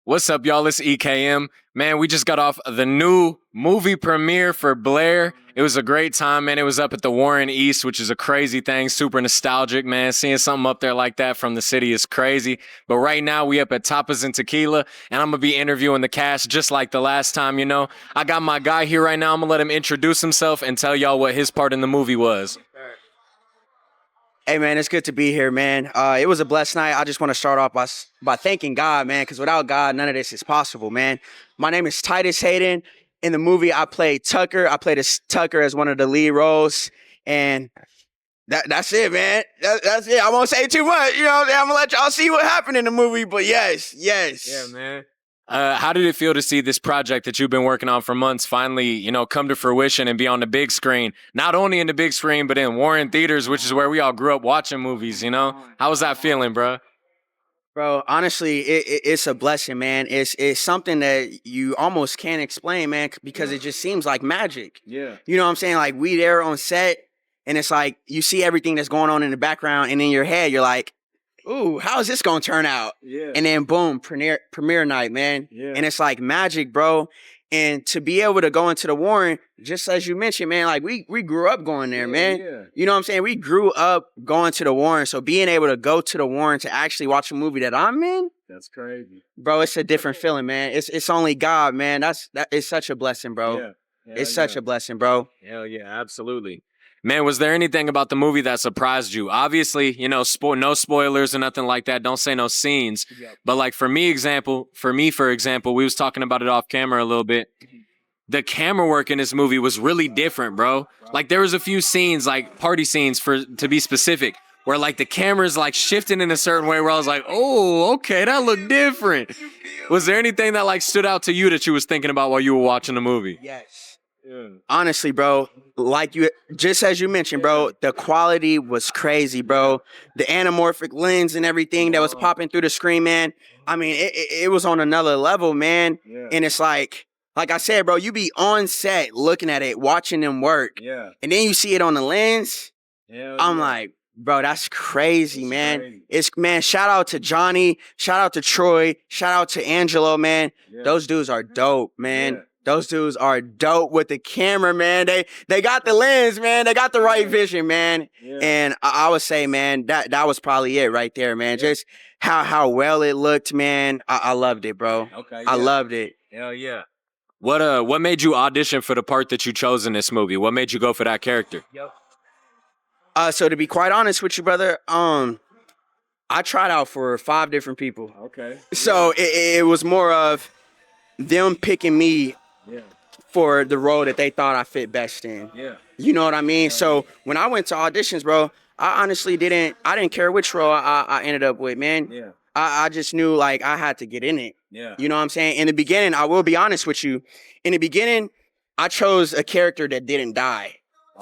What's up, y'all? It's EKM. Man, we just got off the new movie premiere for Blair. It was a great time, man. It was up at the Warren East, which is a crazy thing. Super nostalgic, man. Seeing something up there like that from the city is crazy. But right now, we up at Tapas and Tequila, and I'm going to be interviewing the cast just like the last time, you know. I got my guy here right now. I'm going to let him introduce himself and tell y'all what his part in the movie was. Hey, man, it's good to be here, man. It was a blessed night. I just want to start off by thanking God, man, because without God, none of this is possible, man. My name is Titus Hayden. In the movie, I played Tucker. I played Tucker as one of the lead roles, and that's it, man. That's it. I won't say too much. You know, I'm going to let y'all see what happened in the movie, but yes. Yeah, man. How did it feel to see this project that you've been working on for months finally, you know, come to fruition and be on the big screen? Not only in the big screen, but in Warren Theaters, which is where we all grew up watching movies, you know? How was that feeling, bro? Bro, honestly, it's a blessing, man. It's something that you almost can't explain, man, because it just seems like magic. Yeah. You know what I'm saying? Like, we there on set, and it's like you see everything that's going on in the background, and in your head, you're like, ooh, how is this going to turn out? Yeah. And then boom, premiere night, man. Yeah. And it's like magic, bro. And to be able to go into the Warren, just as you mentioned, man, like we grew up going there, man. Yeah. You know what I'm saying? We grew up going to the Warren. So being able to go to the Warren to actually watch a movie that I'm in, that's crazy. Bro, it's a different feeling, man. It's only God, man. It's such a blessing, bro. Yeah. It's such a blessing, bro. Hell yeah, absolutely. Man, was there anything about the movie that surprised you? Obviously, you know, no spoilers or nothing like that. Don't say no scenes. Yep. But like for me, for example, we was talking about it off camera a little bit. The camera work in this movie was really different, bro. Like there was a few scenes, like party scenes to be specific, where like the camera's like shifting in a certain way where I was like, oh, okay, that looked different. Was there anything that like stood out to you that you was thinking about while you were watching the movie? Yes. Yeah. Honestly, bro, like you, just as you mentioned, bro, the quality was crazy, bro. The anamorphic lens and everything that was popping through the screen, man. I mean, it was on another level, man. Yeah. And it's like I said, bro, you be on set looking at it, watching them work. Yeah. And then you see it on the lens. I'm like, bro, that's crazy, man. Crazy. Shout out to Johnny, shout out to Troy, shout out to Angelo, man. Yeah. Those dudes are dope, man. Yeah. Those dudes are dope with the camera, man. They got the lens, man. They got the right vision, man. Yeah. And I would say, man, that was probably it right there, man. Yeah. Just how well it looked, man. I loved it, bro. Okay. I loved it. Hell yeah. What made you audition for the part that you chose in this movie? What made you go for that character? So to be quite honest with you, brother, I tried out for 5 different people. Okay. So it was more of them picking me for the role that they thought I fit best in. Yeah. You know what I mean? So when I went to auditions, bro, I honestly didn't care which role I ended up with, man. Yeah. I just knew like I had to get in it. Yeah. You know what I'm saying? In the beginning, I will be honest with you. In the beginning, I chose a character that didn't die.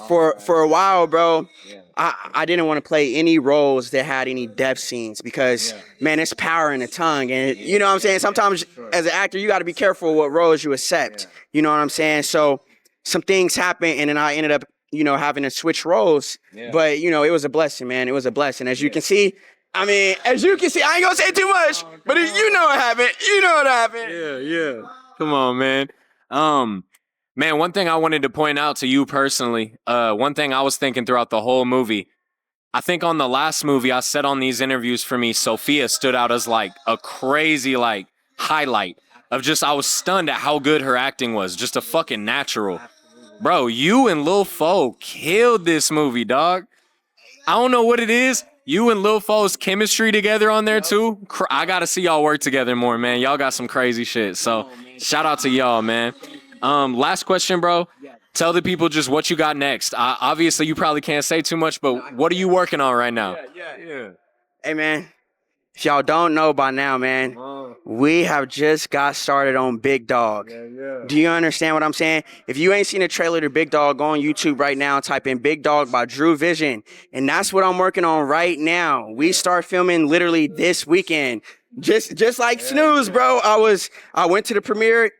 For a while, bro, I didn't want to play any roles that had any death scenes because, man, it's power in the tongue. And you know what I'm saying? Sometimes as an actor, you got to be careful what roles you accept. You know what I'm saying? So some things happened, and then I ended up, you know, having to switch roles. Yeah. But, you know, it was a blessing, man. It was a blessing. As you can see, I ain't going to say too much, but you know what happened. You know what happened. Yeah. Come on, man. Man, one thing I wanted to point out to you personally, one thing I was thinking throughout the whole movie, I think on the last movie I said on these interviews for me, Sophia stood out as like a crazy like highlight of just, I was stunned at how good her acting was, just a fucking natural. Bro, you and Lul Fo killed this movie, dog. I don't know what it is. You and Lul Fo's chemistry together on there too. I gotta see y'all work together more, man. Y'all got some crazy shit. So shout out to y'all, man. Last question, bro. Tell the people just what you got next. Obviously, you probably can't say too much, but what are you working on right now? Yeah. Hey, man, if y'all don't know by now, man, we have just got started on Big Dog. Do you understand what I'm saying? If you ain't seen a trailer to Big Dog, go on YouTube right now and type in Big Dog by Drew Vision. And that's what I'm working on right now. We start filming literally this weekend. Just like Snooze, bro. I went to the premiere.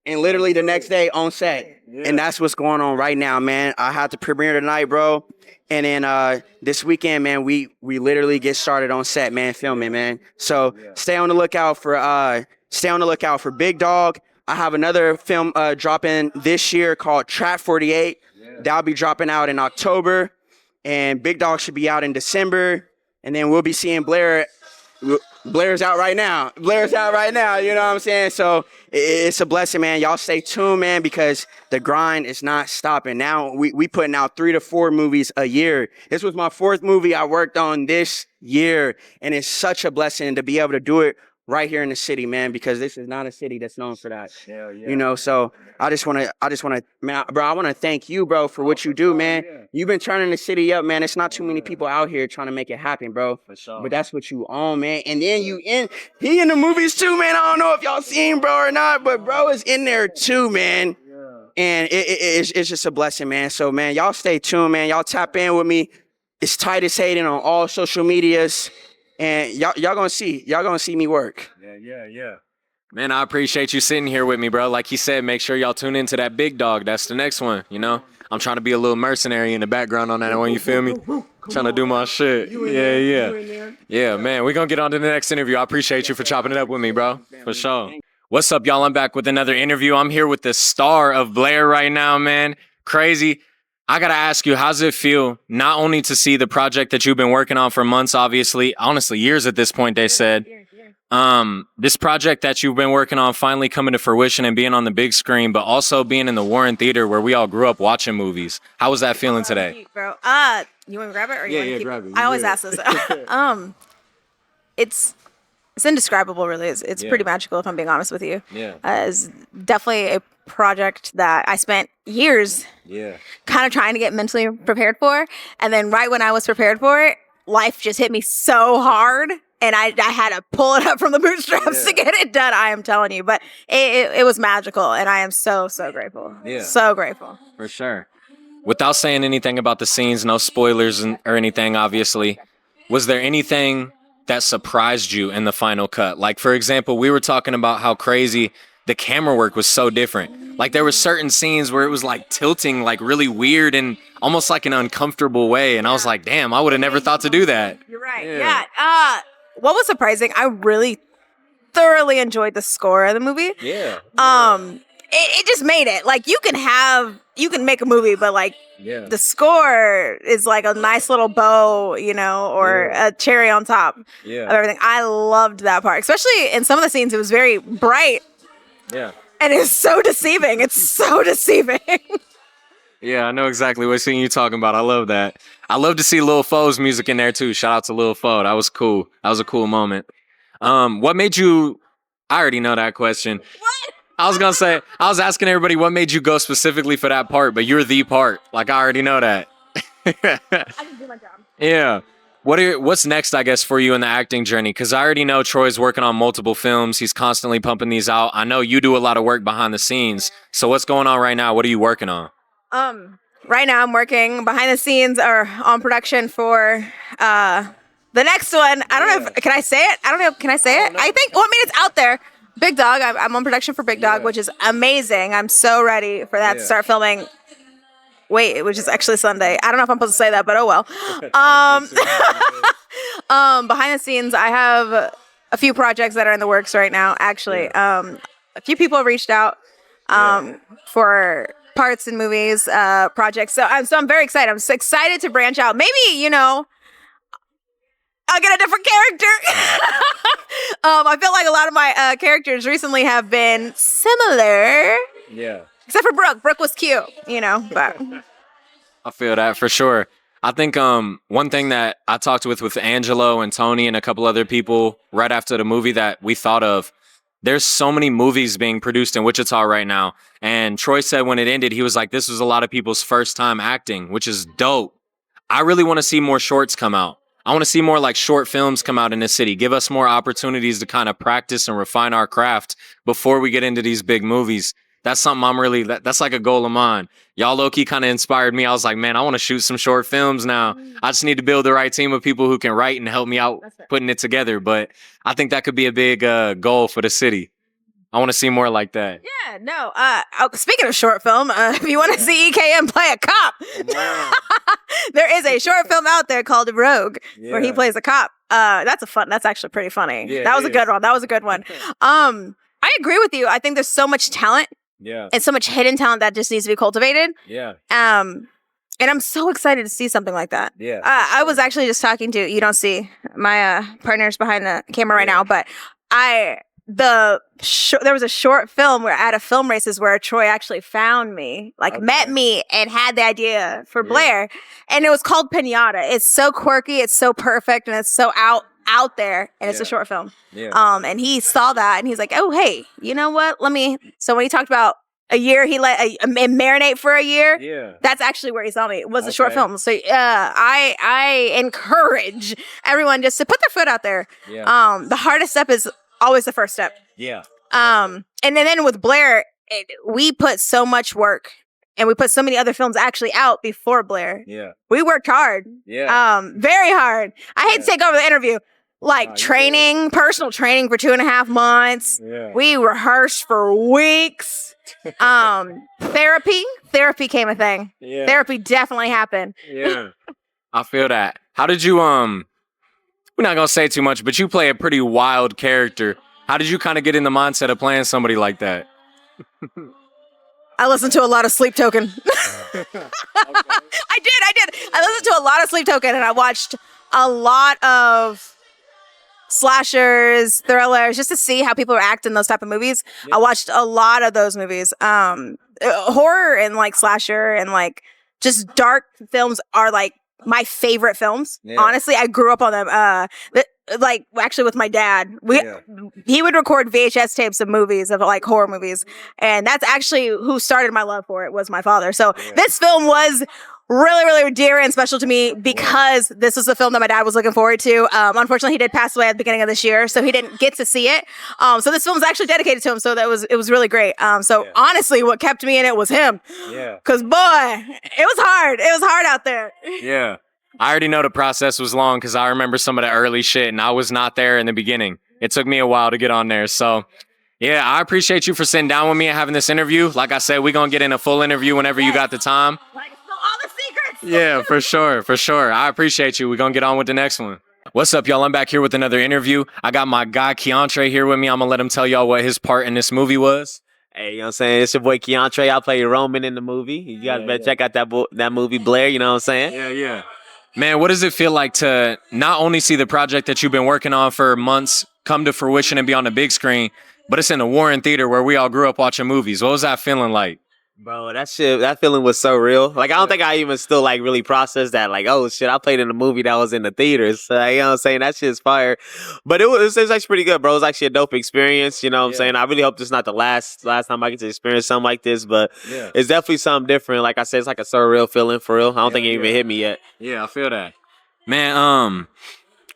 And literally the next day on set. And that's what's going on right now, man. I had the premiere tonight, bro. And then this weekend, man, we literally get started on set, man, filming, man. So stay on the lookout for stay on the lookout for Big Dog. I have another film dropping this year called Trap 48. That'll be dropping out in October. And Big Dog should be out in December. And then we'll be seeing Blair. Blair's out right now. Blair's out right now. You know what I'm saying? So it's a blessing, man. Y'all stay tuned, man, because the grind is not stopping. Now we putting out 3 to 4 movies a year. This was my 4th movie I worked on this year. And it's such a blessing to be able to do it right here in the city, man, because this is not a city that's known for that. Yeah. You know, so I just want to, man, bro, I want to thank you, bro, for what you do, man. You've been turning the city up, man. It's not too many people out here trying to make it happen, bro. For sure. But that's what you own, man. And then he in the movies too, man. I don't know if y'all seen bro or not, but bro is in there too, man. And it's just a blessing, man. So, man, y'all stay tuned, man. Y'all tap in with me. It's Titus Hayden on all social medias. And y'all gonna see me work. Yeah. Man, I appreciate you sitting here with me, bro. Like he said, make sure y'all tune into that Big Dog. That's the next one, you know? I'm trying to be a little mercenary in the background on that one, you feel me? Trying to do my shit. Yeah, man, we're gonna get on to the next interview. I appreciate you for chopping it up with me, bro. For sure. What's up, y'all? I'm back with another interview. I'm here with the star of Blair right now, man. Crazy. I gotta ask you, how's it feel not only to see the project that you've been working on for months, obviously, honestly, years at this point, they said, this project that you've been working on finally coming to fruition and being on the big screen, but also being in the Warren Theater where we all grew up watching movies. How was that feeling today? Bro, you want to grab it or you want to keep grab it. I always ask this. It's indescribable, really. It's pretty magical, if I'm being honest with you. It's definitely a project that I spent years kind of trying to get mentally prepared for. And then right when I was prepared for it, life just hit me so hard. And I had to pull it up from the bootstraps to get it done, I am telling you. But it was magical, and I am so grateful. So grateful. For sure. Without saying anything about the scenes, no spoilers or anything, obviously, was there anything that surprised you in the final cut? Like, for example, we were talking about how crazy the camera work was so different. Like, there were certain scenes where it was, like, tilting, like, really weird and almost like an uncomfortable way. And I was like, damn, I would have never thought to do that. You're right. Yeah. What was surprising, I really thoroughly enjoyed the score of the movie. It just made it. Like, you can make a movie, but, like, the score is like a nice little bow, you know, or a cherry on top of everything. I loved that part, especially in some of the scenes. It was very bright. And it's so deceiving. It's so deceiving. Yeah, I know exactly what scene you're talking about. I love that. I love to see Lul Fo's music in there too. Shout out to Lul Fo. That was cool. That was a cool moment. What made you? I already know that question. What? I was gonna say, I was asking everybody what made you go specifically for that part, but you're the part. Like, I already know that. I can do my job. Yeah. What's next, I guess, for you in the acting journey? Because I already know Troy's working on multiple films. He's constantly pumping these out. I know you do a lot of work behind the scenes. So what's going on right now? What are you working on? Right now I'm working behind the scenes or on production for the next one. I don't know if can I say it? I don't know. Can I say it? I think. Well, I mean, it's out there. Big Dog. I'm on production for Big Dog, which is amazing. I'm so ready for that to start filming. Wait, which is actually Sunday. I don't know if I'm supposed to say that, but oh well. Behind the scenes, I have a few projects that are in the works right now. Actually, a few people have reached out for parts in movies, projects. So I'm very excited. I'm so excited to branch out. Maybe, you know, I'll get a different character. I feel like a lot of my characters recently have been similar. Yeah. Except for Brooke. Brooke was cute, you know, but. I feel that for sure. I think one thing that I talked with Angelo and Tony and a couple other people right after the movie that we thought of, there's so many movies being produced in Wichita right now. And Troy said when it ended, he was like, this was a lot of people's first time acting, which is dope. I really want to see more shorts come out. I want to see more like short films come out in this city. Give us more opportunities to kind of practice and refine our craft before we get into these big movies. That's something I'm really, that's like a goal of mine. Y'all low-key kind of inspired me. I was like, man, I want to shoot some short films now. I just need to build the right team of people who can write and help me out putting it together. But I think that could be a big goal for the city. I want to see more like that. Yeah, no. Speaking of short film, if you want to see EKM play a cop, there is a short film out there called Rogue where he plays a cop. That's actually pretty funny. Yeah, that was a good one. That was a good one. I agree with you. I think there's so much talent. Yeah. And so much hidden talent that just needs to be cultivated. Yeah. And I'm so excited to see something like that. Yeah. I was actually just talking to, you don't see my partners behind the camera right now, but there was a short film where at a film races where Troy actually found me, met me and had the idea for Blair. And it was called Pinata. It's so quirky, it's so perfect, and it's so out there, and it's a short film. Yeah. And he saw that and he's like, oh, hey, you know what? So when he talked about a year, he let marinate for a year. Yeah. That's actually where he saw me. It was a short film. So I encourage everyone just to put their foot out there. Yeah. The hardest step is always the first step. Yeah. And then with Blair, we put so much work and we put so many other films actually out before Blair. Yeah. We worked hard. Yeah. Very hard. I hate to take over the interview. Personal training for 2.5 months. Yeah. We rehearsed for weeks. Therapy came a thing. Yeah. Therapy definitely happened. Yeah. I feel that. How did you, we're not going to say too much, but you play a pretty wild character. How did you kind of get in the mindset of playing somebody like that? I listened to a lot of Sleep Token. I did. I listened to a lot of Sleep Token and I watched a lot of slashers, thrillers, just to see how people react in those type of movies. Yeah. I watched a lot of those movies. Horror and slasher and just dark films are my favorite films. Yeah. Honestly, I grew up on them. Actually with my dad, he would record VHS tapes of movies of horror movies, and that's actually who started my love for it was my father. So this film was really, really dear and special to me because this was the film that my dad was looking forward to. Unfortunately, he did pass away at the beginning of this year, so he didn't get to see it. So this film was actually dedicated to him, so it was really great. Honestly, what kept me in it was him. Yeah. Because, boy, it was hard. It was hard out there. Yeah. I already know the process was long because I remember some of the early shit, and I was not there in the beginning. It took me a while to get on there, so... Yeah, I appreciate you for sitting down with me and having this interview. Like I said, we're going to get in a full interview whenever you got the time. All the secrets. Yeah, for sure. I appreciate you. We're going to get on with the next one. What's up, y'all? I'm back here with another interview. I got my guy Keontray here with me. I'm going to let him tell y'all what his part in this movie was. Hey, you know what I'm saying? It's your boy Keontray. I play Roman in the movie. You guys better check out that movie, Blair. You know what I'm saying? Yeah. Man, what does it feel like to not only see the project that you've been working on for months come to fruition and be on the big screen, but it's in the Warren Theater where we all grew up watching movies? What was that feeling like? Bro, that feeling was so real. I don't think I even still really processed that. Oh shit, I played in a movie that was in the theaters. So, you know what I'm saying? That shit's fire. But it was actually pretty good, bro. It was actually a dope experience. You know what I'm saying? I really hope this is not the last time I get to experience something like this. But it's definitely something different. Like I said, it's like a surreal feeling for real. I don't think it even hit me yet. Yeah, I feel that. Man,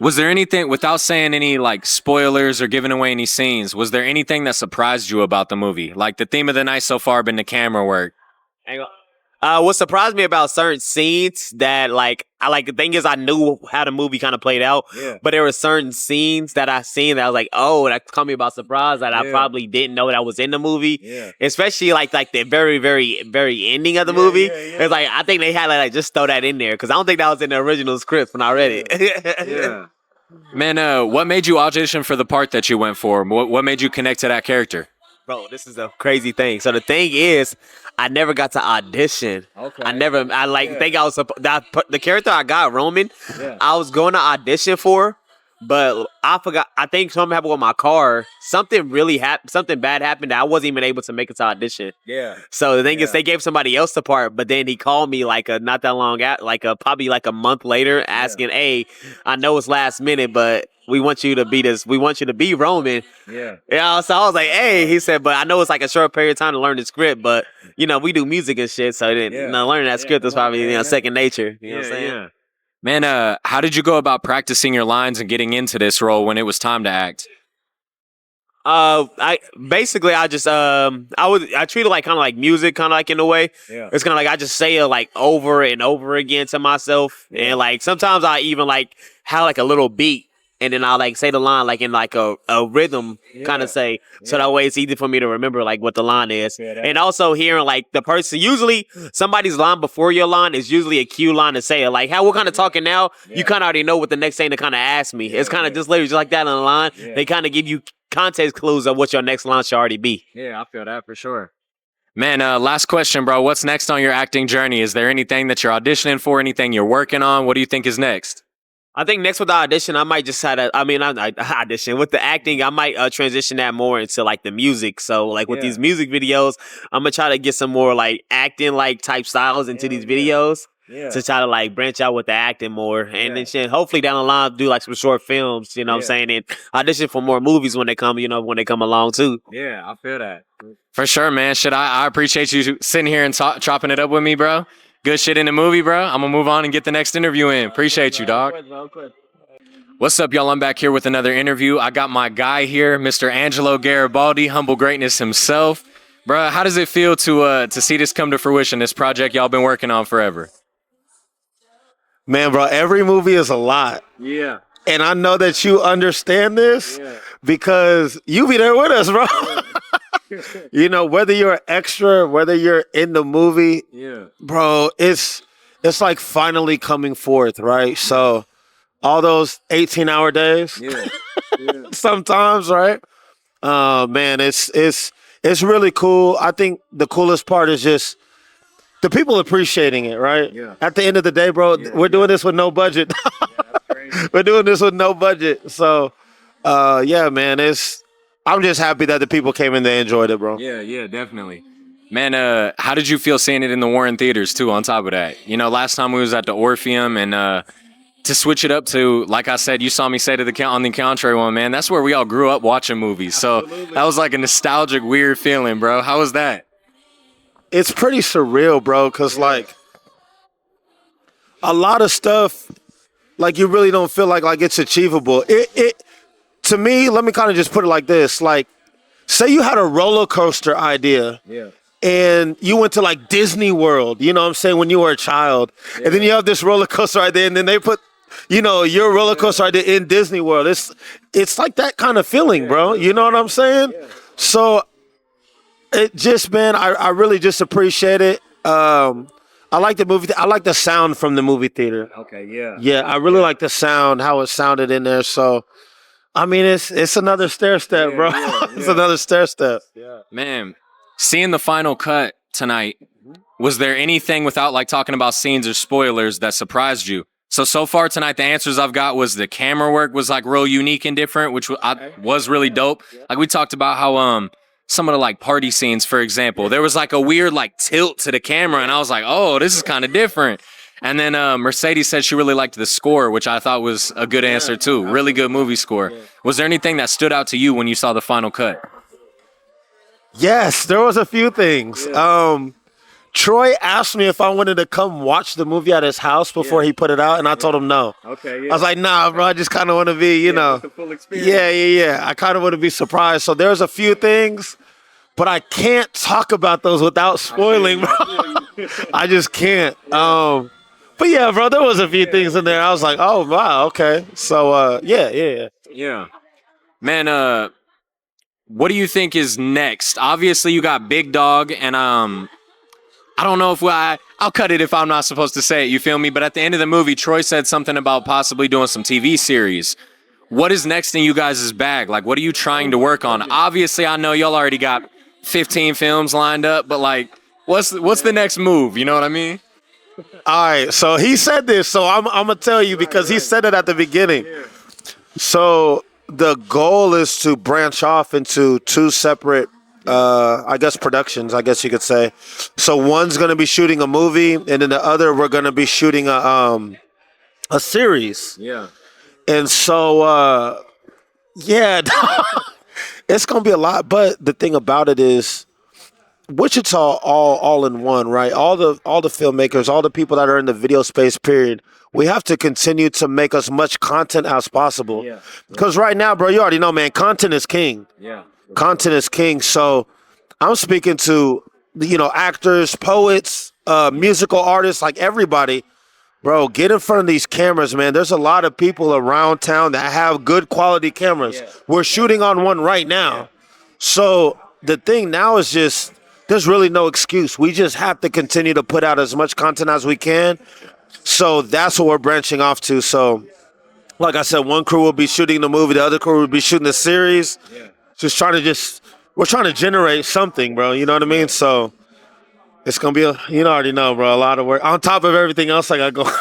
was there anything, without saying any spoilers or giving away any scenes, was there anything that surprised you about the movie? The theme of the night so far been the camera work. What surprised me about certain scenes that the thing is I knew how the movie kind of played out, but there were certain scenes that I seen that I was like, oh, that caught me about surprise that I probably didn't know that was in the movie. Yeah. Especially the very, very, very ending of the movie. It's I think they had to just throw that in there because I don't think that was in the original script when I read it. Yeah. Man, what made you audition for the part that you went for? What made you connect to that character? Bro, this is a crazy thing. So the thing is, I never got to audition. Okay. Think I was the character I got, Roman, I was going to audition for, but I forgot. I think something happened with my car. Something bad happened that I wasn't even able to make it to audition. Yeah. So the thing is, they gave somebody else the part, but then he called me not that long out, probably a month later, asking, "Hey, I know it's last minute, but we want you to be this. We want you to be Roman." Yeah. So I was like, "Hey," he said, "but I know it's a short period of time to learn the script, but we do music and shit, so learning that script is probably second nature." You know what I'm saying? Yeah. Man, how did you go about practicing your lines and getting into this role when it was time to act? I just I treat it kind of music, kind of in a way. Yeah. It's kind of I just say it over and over again to myself, and sometimes I even have a little beat. and then I'll like say the line like in like a rhythm kind of say, so that way it's easy for me to remember like what the line is. And also hearing like the person, usually somebody's line before your line is usually a cue line to say it. Like how we're kind of talking now, you kind of already know what the next thing to kind of ask me. It's kind of just literally just like that on the line. They kind of give you context clues of what your next line should already be. Yeah, I feel that for sure. Man, last question, bro. What's next on your acting journey? Is there anything that you're auditioning for? Anything you're working on? What do you think is next? I think next with the audition, I might just I audition with the acting. I might transition that more into like the music. So like with these music videos, I'm gonna try to get some more like acting like type styles into these videos to try to like branch out with the acting more. And then hopefully down the line do like some short films. You know what I'm saying? And audition for more movies when they come. You know when they come along too. Yeah, I feel that for sure, man. I appreciate you sitting here and chopping it up with me, bro. Good shit in the movie, bro. I'm going to move on and get the next interview in. Appreciate you, dog. What's up, y'all? I'm back here with another interview. I got my guy here, Mr. Angelo Garibaldi, humble greatness himself. Bro, how does it feel to see this come to fruition, this project y'all been working on forever? Man, bro, every movie is a lot. Yeah. And I know that you understand this because you be there with us, bro. You know, whether you're an extra, whether you're in the movie, bro, it's like finally coming forth, right? So all those 18-hour days, sometimes, right? Man, it's really cool. I think the coolest part is just the people appreciating it, right? Yeah. At the end of the day, bro, we're doing this with no budget. We're doing this with no budget. So, yeah, man, I'm just happy that the people came in, they enjoyed it, bro. Yeah, definitely. Man, how did you feel seeing it in the Warren theaters, too, on top of that? You know, last time we was at the Orpheum, and to switch it up to, like I said, you saw me say on the Keontray one, man, that's where we all grew up watching movies. Absolutely. So that was like a nostalgic, weird feeling, bro. How was that? It's pretty surreal, bro, because, like, a lot of stuff, like, you really don't feel like it's achievable. To me, let me kind of just put it like this. Like, say you had a roller coaster idea and you went to like Disney World, you know what I'm saying, when you were a child. And then you have this roller coaster idea and then they put, you know, your roller coaster idea in Disney World. It's like that kind of feeling, bro. You know what I'm saying? So it just, man, I really just appreciate it. I like the movie. I like the sound from the movie theater. Okay, yeah. Yeah, I really like the sound, how it sounded in there. So, I mean, it's another stair step, bro. It's another stair step. Yeah. Man, seeing the final cut tonight, was there anything without like talking about scenes or spoilers that surprised you? So far tonight, the answers I've got was the camera work was like real unique and different, which was really dope. Like we talked about how some of the like party scenes, for example, there was like a weird like tilt to the camera, and I was like, oh, this is kind of different. And then Mercedes said she really liked the score, which I thought was a good answer too. Really good movie score. Was there anything that stood out to you when you saw the final cut? Yes, there was a few things. Troy asked me if I wanted to come watch the movie at his house before he put it out, and I told him no. Okay, I was like, nah, bro, I just kind of want to be, you know. The full experience. Yeah. I kind of want to be surprised. So there's a few things, but I can't talk about those without spoiling, bro. I just can't. But yeah, bro, there was a few things in there. I was like, oh, wow, okay. So, yeah. Yeah. Man, what do you think is next? Obviously, you got Big Dog, and I don't know if I'll cut it if I'm not supposed to say it, you feel me? But at the end of the movie, Troy said something about possibly doing some TV series. What is next in you guys' bag? Like, what are you trying to work on? Obviously, I know y'all already got 15 films lined up, but like, what's the next move? You know what I mean? All right, so he said this, so I'm going to tell you because he said it at the beginning. So the goal is to branch off into two separate, I guess, productions, I guess you could say. So one's going to be shooting a movie, and then the other we're going to be shooting a series. Yeah. And so, yeah, it's going to be a lot. But the thing about it is, Wichita all in one, right? All the filmmakers, all the people that are in the video space, period. We have to continue to make as much content as possible. Yeah. Because right now, bro, you already know, man, content is king. Yeah. Content is king. So I'm speaking to, you know, actors, poets, musical artists, like everybody. bro, get in front of these cameras, man. There's a lot of people around town that have good quality cameras. Yeah. We're shooting on one right now. Yeah. So the thing now is just, there's really no excuse. We just have to continue to put out as much content as we can. So that's what we're branching off to. So like I said, one crew will be shooting the movie, the other crew will be shooting the series. Yeah. We're trying to generate something, bro. You know what I mean? So it's going to be, you already know, bro, a lot of work. On top of everything else I got going.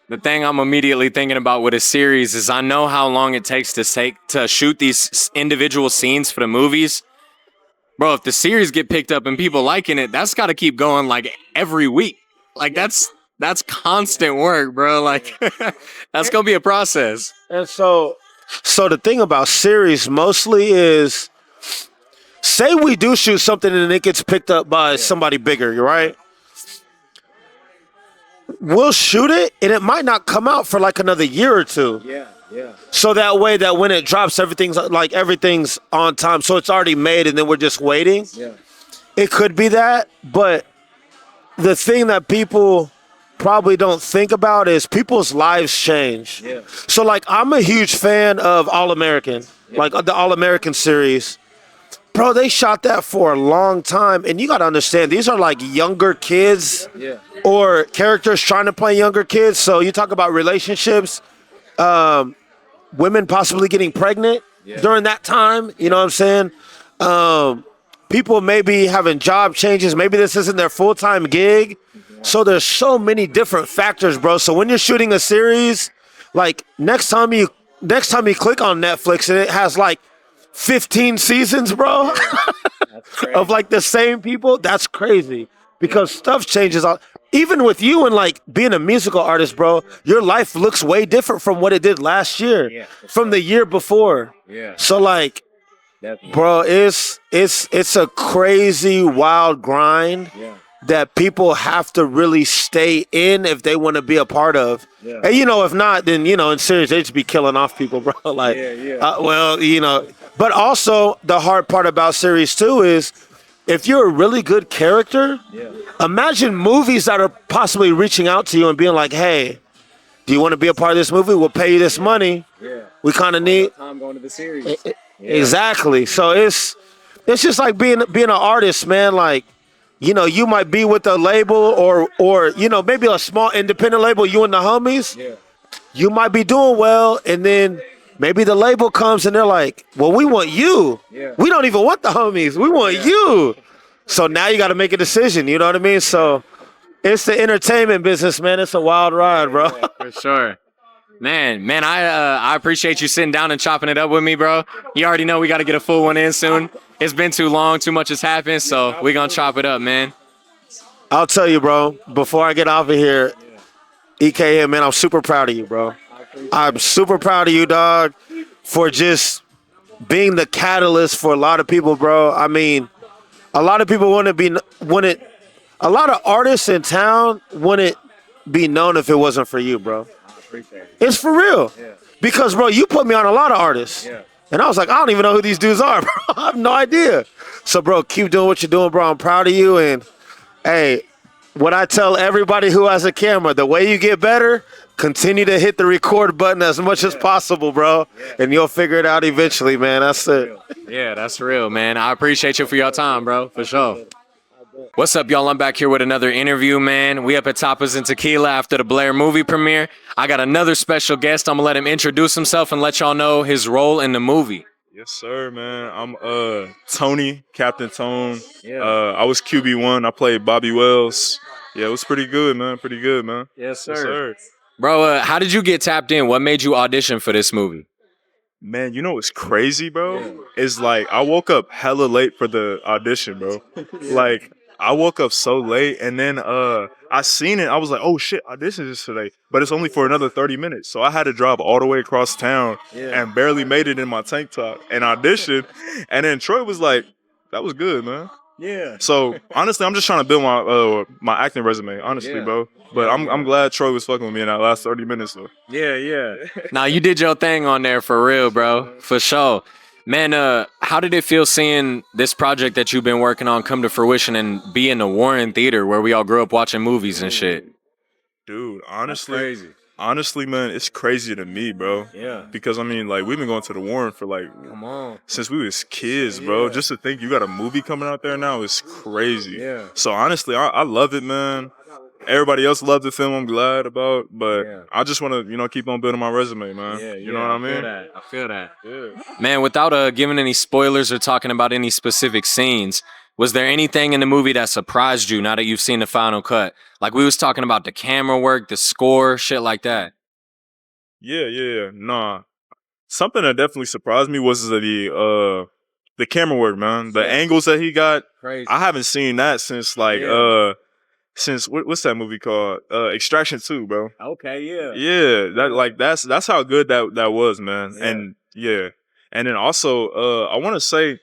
The thing I'm immediately thinking about with a series is I know how long it takes to shoot these individual scenes for the movies. Bro, if the series get picked up and people liking it, that's got to keep going like every week. Like that's constant work, bro. Like that's going to be a process. And so the thing about series mostly is, say we do shoot something and it gets picked up by somebody bigger, right? We'll shoot it and it might not come out for like another year or two. Yeah. So that way that when it drops, everything's on time. So it's already made and then we're just waiting. Yeah. It could be that, but the thing that people probably don't think about is people's lives change. Yeah. So like I'm a huge fan of All American, like the All American series. Bro, they shot that for a long time, and you got to understand, these are like younger kids or characters trying to play younger kids. So you talk about relationships, women possibly getting pregnant during that time. You know what I'm saying? People maybe having job changes. Maybe this isn't their full-time gig. So there's so many different factors, bro. So when you're shooting a series, like next time you click on Netflix and it has like 15 seasons, bro, of like the same people, that's crazy because stuff changes. Even with you and like being a musical artist, bro, your life looks way different from what it did last year, from the year before. Yeah. So like, bro, it's a crazy, wild grind that people have to really stay in if they want to be a part of. Yeah. And, if not, then, in series, they just be killing off people, bro. Like, but also the hard part about series 2 is if you're a really good character, imagine movies that are possibly reaching out to you and being like, hey, do you want to be a part of this movie? We'll pay you this money. Yeah. We kind of need time going to the series. Exactly. So it's just like being an artist, man. Like, you might be with a label or maybe a small independent label, you and the homies. Yeah. You might be doing well, and then maybe the label comes and they're like, well, we want you. Yeah. We don't even want the homies. We want you. So now you got to make a decision. You know what I mean? So it's the entertainment business, man. It's a wild ride, bro. Yeah, for sure. Man, I appreciate you sitting down and chopping it up with me, bro. You already know we got to get a full one in soon. It's been too long. Too much has happened, so we're going to chop it up, man. I'll tell you, bro, before I get off of here, EKM, man, I'm super proud of you, bro. I'm super proud of you, dog, for just being the catalyst for a lot of people, bro. I mean, a lot of people a lot of artists in town wouldn't be known if it wasn't for you, bro. It's for real. Yeah. Because, bro, you put me on a lot of artists. Yeah. And I was like, I don't even know who these dudes are, bro. I have no idea. So, bro, keep doing what you're doing, bro. I'm proud of you. And, hey, what I tell everybody who has a camera, the way you get better, continue to hit the record button as much as possible, bro. Yeah. And you'll figure it out eventually, man. That's it. Yeah, that's real, man. I appreciate you for your time, bro, for sure. What's up, y'all? I'm back here with another interview, man. We up at Tapas and Tequila after the Blair movie premiere. I got another special guest. I'm going to let him introduce himself and let y'all know his role in the movie. Yes, sir, man. I'm Tony, Captain Tone. Yeah. I was QB1. I played Bobby Wells. Yeah, it was pretty good, man. Pretty good, man. Yes, sir. Yes, sir. Bro, how did you get tapped in? What made you audition for this movie? Man, you know what's crazy, bro? Yeah. It's like I woke up hella late for the audition, bro. Like, I woke up so late, and then I seen it. I was like, oh, shit, audition is today. But it's only for another 30 minutes. So I had to drive all the way across town and barely made it in my tank top and audition. And then Troy was like, that was good, man. Yeah. So, honestly, I'm just trying to build my acting resume, honestly, bro. But I'm glad Troy was fucking with me in that last 30 minutes, though. Yeah. Now, you did your thing on there for real, bro. For sure. Man, how did it feel seeing this project that you've been working on come to fruition and be in the Warren Theater where we all grew up watching movies and shit? Dude, That's crazy. honestly, man, it's crazy to me, bro. Yeah. Because I mean, like, we've been going to the Warren for like Come on. since we was kids, bro. Just to think you got a movie coming out there now is crazy. Yeah. So honestly, I love it, man. Everybody else loved the film. I'm glad about, but I just want to, keep on building my resume, man. You know what I mean? I feel that. Yeah. Man, without giving any spoilers or talking about any specific scenes, was there anything in the movie that surprised you now that you've seen the final cut? Like we was talking about the camera work, the score, shit like that. Yeah. Nah. Something that definitely surprised me was the camera work, man. The angles that he got. Crazy. I haven't seen that since since what's that movie called? Extraction 2, bro. Okay, yeah. Yeah, that's how good that was, man. Yeah. And then also I want to say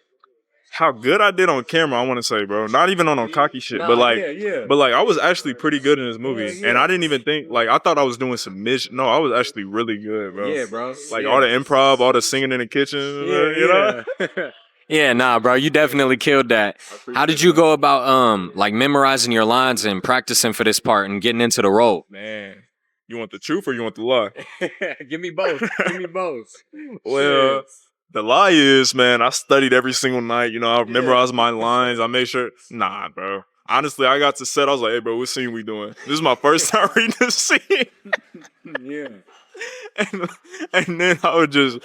how good I did on camera. I want to say, bro, not even on cocky shit, but I was actually pretty good in this movie, and I didn't even think I thought I was doing some No, I was actually really good, bro. Yeah, bro. All the improv, all the singing in the kitchen, you know. Yeah, nah, bro, you definitely killed that. How did you go about memorizing your lines and practicing for this part and getting into the role? Man, you want the truth or you want the lie? Give me both. Well, the lie is, man, I studied every single night. I memorized my lines. I made sure. Nah, bro. Honestly, I got to set. I was like, hey, bro, what scene we doing? This is my first time reading this scene. Yeah. And then I'll just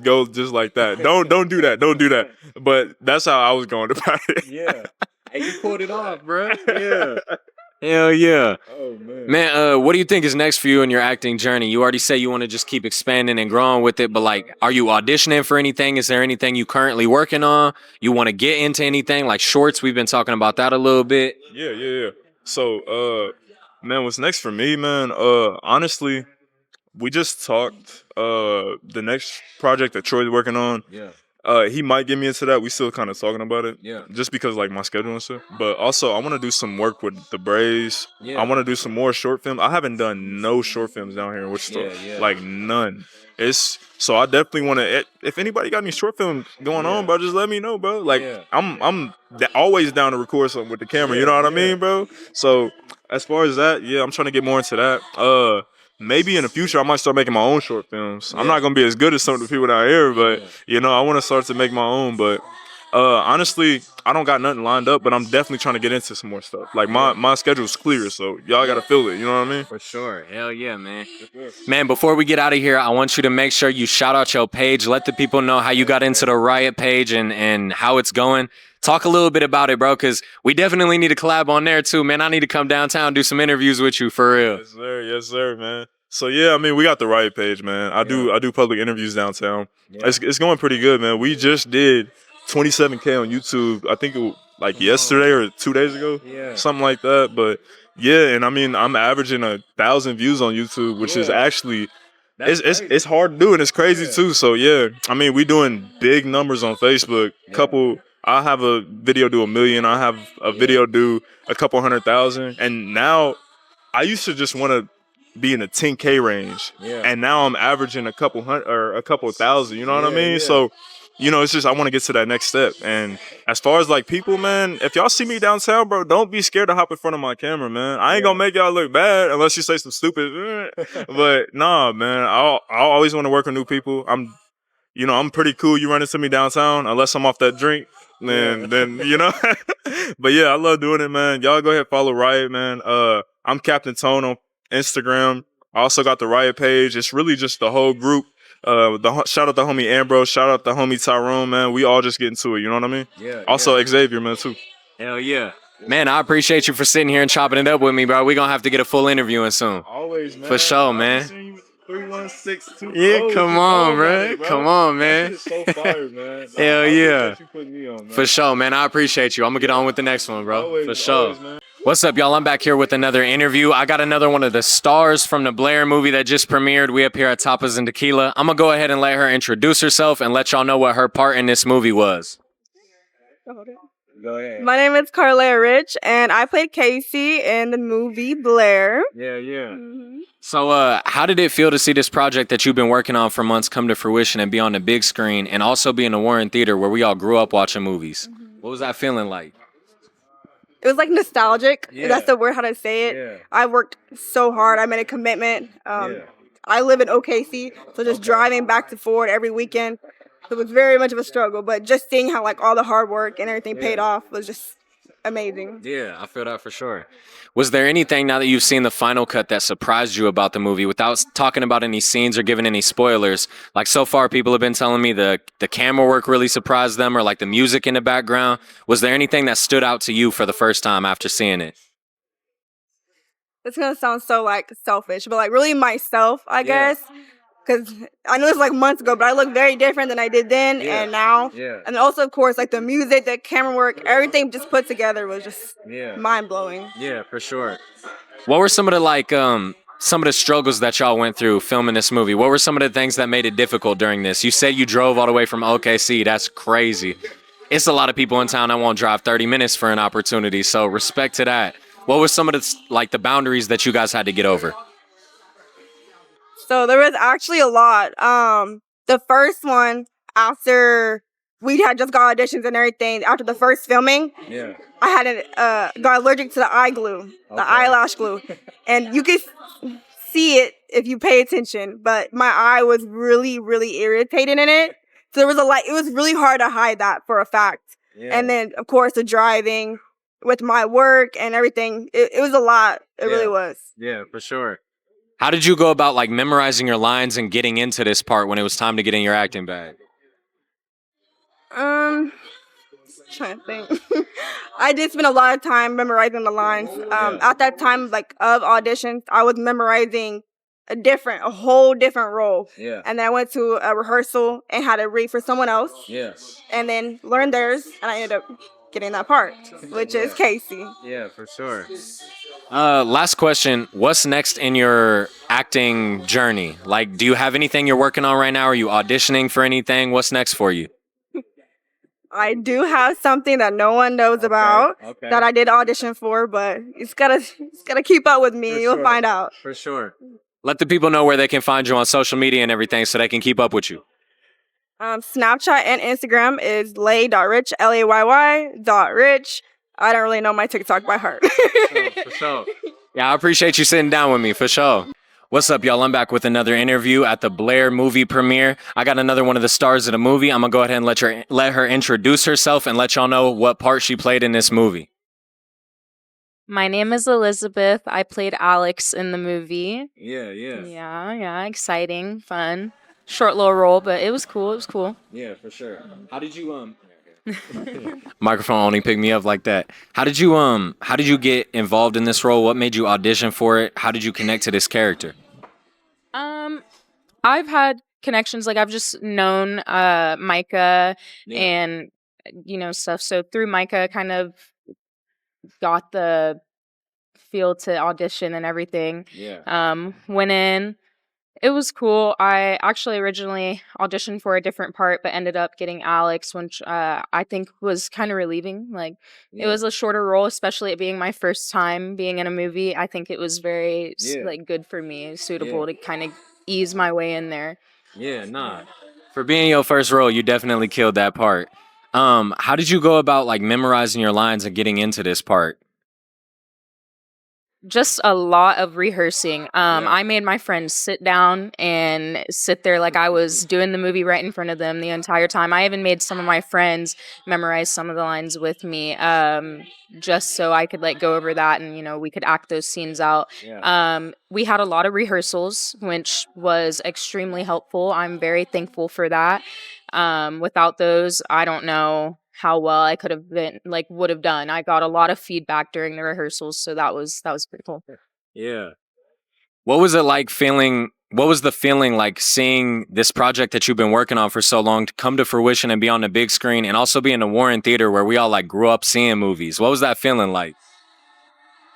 go just like that. Don't do that. But that's how I was going about it. Yeah. Hey, you pulled it off, bro. Yeah. Hell yeah. Oh man. Man, what do you think is next for you in your acting journey? You already say you want to just keep expanding and growing with it, but are you auditioning for anything? Is there anything you currently working on? You want to get into anything like shorts? We've been talking about that a little bit. Yeah. So, man, what's next for me, man? Honestly, we just talked. The next project that Troy's working on. Yeah. He might get me into that. We still kind of talking about it. Yeah. Just because my schedule and stuff. But also, I want to do some work with the Braves. Yeah. I want to do some more short films. I haven't done no short films down here in Wichita. Yeah. None. So I definitely want to. If anybody got any short films going on, bro, just let me know, bro. I'm always down to record something with the camera. You know what I mean, bro? So as far as that, I'm trying to get more into that. Maybe in the future I might start making my own short films. I'm not gonna be as good as some of the people out here, but I want to start to make my own. But honestly, I don't got nothing lined up, but I'm definitely trying to get into some more stuff. My schedule's clear, so y'all gotta feel it. You know what I mean? For sure. Hell yeah, man. Man, before we get out of here, I want you to make sure you shout out your page. Let the people know how you got into the Riot page and how it's going. Talk a little bit about it, bro, because we definitely need to collab on there too, man. I need to come downtown, do some interviews with you for real. Yes, sir, man. So we got the Riot page, man. I do public interviews downtown. Yeah. It's going pretty good, man. We just did 27K on YouTube. I think it was yesterday or 2 days ago, something like that. But and I'm averaging 1,000 views on YouTube, which is actually it's hard to do and it's crazy too. So we doing big numbers on Facebook. I have a video do 1 million. I have a video do a couple 100,000, and now I used to just want to be in the 10K range, and now I'm averaging a couple hundred or a couple thousand. You know what I mean? So, it's just I want to get to that next step. And as far as people, man, if y'all see me downtown, bro, don't be scared to hop in front of my camera, man. I ain't gonna make y'all look bad unless you say some stupid. But nah, man, I always want to work with new people. I'm pretty cool. You run into me downtown, unless I'm off that drink. Then But I love doing it, man. Y'all go ahead and follow Riot, man. I'm Captain Tone on Instagram. I also got the Riot page. It's really just the whole group. Shout out the homie Ambrose. Shout out the homie Tyrone, man. We all just get into it. You know what I mean? Yeah. Also Xavier, man, too. Hell yeah. Man, I appreciate you for sitting here and chopping it up with me, bro. We're going to have to get a full interview in soon. Always, man. For sure, man. 316-2. Yeah, come on, bro. Come on, man. That shit is so fire, man. Hell yeah. You put me on, man. For sure, man. I appreciate you. I'm going to get on with the next one, bro. Always, for sure. Always, man. What's up, y'all? I'm back here with another interview. I got another one of the stars from the Blair movie that just premiered. We up here at Tapas and Tequila. I'm going to go ahead and let her introduce herself and let y'all know what her part in this movie was. Go ahead. My name is Karlea Rich, and I played Casey in the movie Blair. Yeah. Mm-hmm. So how did it feel to see this project that you've been working on for months come to fruition and be on the big screen and also be in the Warren Theater where we all grew up watching movies? Mm-hmm. What was that feeling like? It it was like nostalgic. That's the word how to say it. Yeah. I worked so hard. I made a commitment. I live in OKC, so just driving back to Ford every weekend, it was very much of a struggle. But just seeing how like all the hard work and everything paid off was just amazing. Yeah, I feel that for sure. Was there anything now that you've seen the final cut that surprised you about the movie without talking about any scenes or giving any spoilers? Like so far, people have been telling me the camera work really surprised them or like the music in the background. Was there anything that stood out to you for the first time after seeing it? It's gonna sound so like selfish, but like really myself, I guess. Because I know it's like months ago, but I look very different than I did then and now. Yeah. And also, of course, like the music, the camera work, everything just put together was just mind blowing. Yeah, for sure. What were some of the some of the struggles that y'all went through filming this movie? What were some of the things that made it difficult during this? You said you drove all the way from OKC. That's crazy. It's a lot of people in town that won't drive 30 minutes for an opportunity. So respect to that. What were some of the boundaries that you guys had to get over? So there was actually a lot. The first one, after we had just got auditions and everything, after the first filming, I had got allergic to the eye glue, the eyelash glue. And you could see it if you pay attention, but my eye was really, really irritated in it. So there was it was really hard to hide that for a fact. And then, of course, the driving with my work and everything, it was a lot. It really was. Yeah, for sure. How did you go about memorizing your lines and getting into this part when it was time to get in your acting bag? Trying to think. I did spend a lot of time memorizing the lines. At that time, of auditions, I was memorizing a whole different role. Yeah. And then I went to a rehearsal and had to read for someone else. Yes. And then learned theirs, and I ended up getting that part, which is Casey. Yeah, for sure. Last question. What's next in your acting journey? Do you have anything you're working on right now? Are you auditioning for anything? What's next for you? I do have something that no one knows about that I did audition for, but it's gotta keep up with me. You'll find out. For sure. Let the people know where they can find you on social media and everything so they can keep up with you. Snapchat and Instagram is lay.rich, LAYY.rich. I don't really know my TikTok by heart. For sure. Yeah, I appreciate you sitting down with me, for sure. What's up, y'all? I'm back with another interview at the Blair movie premiere. I got another one of the stars of the movie. I'm going to go ahead and let her introduce herself and let y'all know what part she played in this movie. My name is Elizabeth. I played Alex in the movie. Yeah. Yeah, exciting, fun. Short little role, but it was cool. Yeah, for sure. How did you microphone only picked me up like that. How did you get involved in this role? What made you audition for it? How did you connect to this character? I've had connections, I've just known Micah and stuff. So through Micah, kind of got the feel to audition and everything. Yeah. Went in. It was cool. I actually originally auditioned for a different part, but ended up getting Alex, which I think was kind of relieving. It was a shorter role, especially it being my first time being in a movie. I think it was very good for me, suitable to kind of ease my way in there. Yeah, nah. For being your first role, you definitely killed that part. How did you go about memorizing your lines and getting into this part? Just a lot of rehearsing. I made my friends sit down and sit there like I was doing the movie right in front of them the entire time. I even made some of my friends memorize some of the lines with me, just so I could go over that and we could act those scenes out. Yeah. We had a lot of rehearsals, which was extremely helpful. I'm very thankful for that. Without those, I don't know how well I could have been would have done. I got a lot of feedback during the rehearsals, so that was pretty cool. Yeah. What was it like feeling? What was the feeling like seeing this project that you've been working on for so long to come to fruition and be on the big screen, and also be in the Warren Theater where we all grew up seeing movies? What was that feeling like?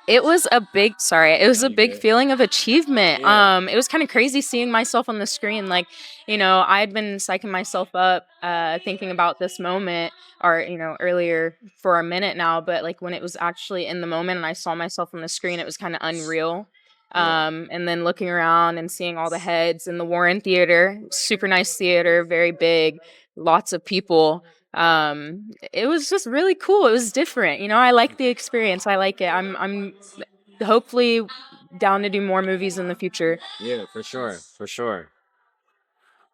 It was a big feeling of achievement. Yeah. It was kind of crazy seeing myself on the screen. I had been psyching myself up, thinking about this moment or, earlier for a minute now, but when it was actually in the moment and I saw myself on the screen, it was kind of unreal. And then looking around and seeing all the heads in the Warren Theater, super nice theater, very big, lots of people. It was just really cool. It was different. I like the experience. I like it. I'm hopefully down to do more movies in the future. Yeah, for sure. For sure.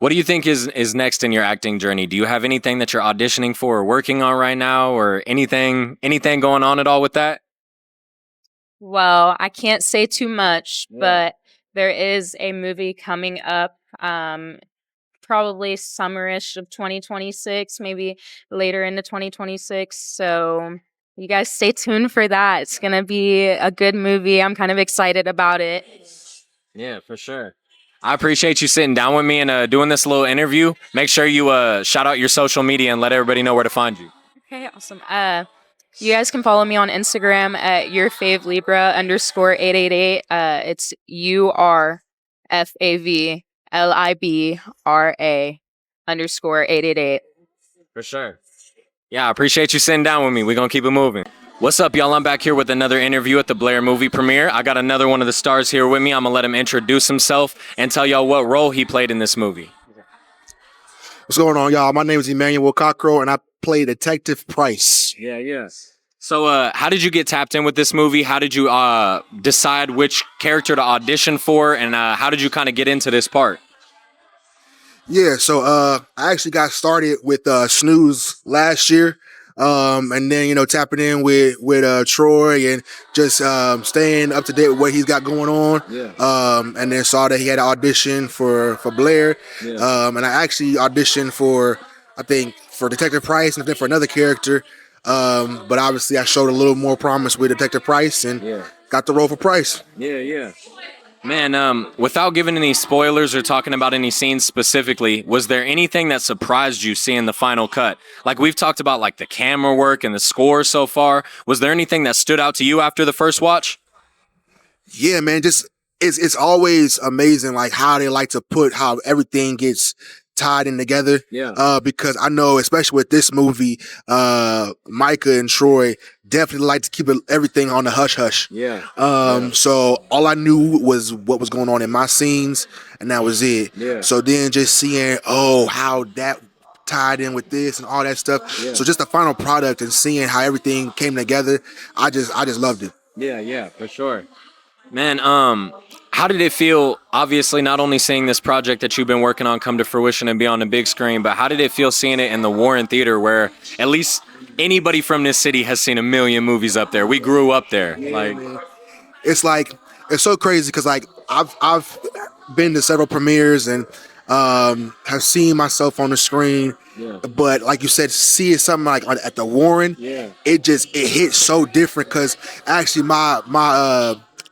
What do you think is next in your acting journey? Do you have anything that you're auditioning for or working on right now, or anything going on at all with that? Well, I can't say too much, but there is a movie coming up, probably summerish of 2026, maybe later into 2026. So you guys stay tuned for that. It's gonna be a good movie. I'm kind of excited about it. Yeah, for sure. I appreciate you sitting down with me and doing this little interview. Make sure you shout out your social media and let everybody know where to find you. Okay, awesome. You guys can follow me on Instagram at yourfavlibra_888. It's URFAVLIBRA_888. For sure. Yeah, I appreciate you sitting down with me. We're going to keep it moving. What's up, y'all? I'm back here with another interview at the Blair movie premiere. I got another one of the stars here with me. I'm going to let him introduce himself and tell y'all what role he played in this movie. What's going on, y'all? My name is Emmanuel Cockrell, and I play Detective Price. Yeah. So how did you get tapped in with this movie? How did you decide which character to audition for? And how did you kind of get into this part? Yeah, so I actually got started with Snooze last year. And then, tapping in with Troy and just staying up to date with what he's got going on. Yeah. And then saw that he had an audition for Blair. Yeah. And I actually auditioned for Detective Price and then for another character. But obviously I showed a little more promise with Detective Price and got the role for Price. Yeah. Man, without giving any spoilers or talking about any scenes specifically, was there anything that surprised you seeing the final cut? Like we've talked about like the camera work and the score so far. Was there anything that stood out to you after the first watch? Yeah, man, just it's always amazing like how they like to put how everything gets tied in together. Yeah. Because I know, especially with this movie, Micah and Troy definitely like to keep everything on the hush hush. Yeah. So all I knew was what was going on in my scenes, and that was it. Yeah. So then just seeing how that tied in with this and all that stuff. Yeah. So just the final product and seeing how everything came together, I just loved it. Yeah, for sure. Man, how did it feel, obviously, not only seeing this project that you've been working on come to fruition and be on the big screen, but how did it feel seeing it in the Warren Theater where at least anybody from this city has seen a million movies up there? We grew up there. It's so crazy because like I've been to several premieres and have seen myself on the screen. Yeah. But like you said, seeing something like at the Warren, it hits so different because actually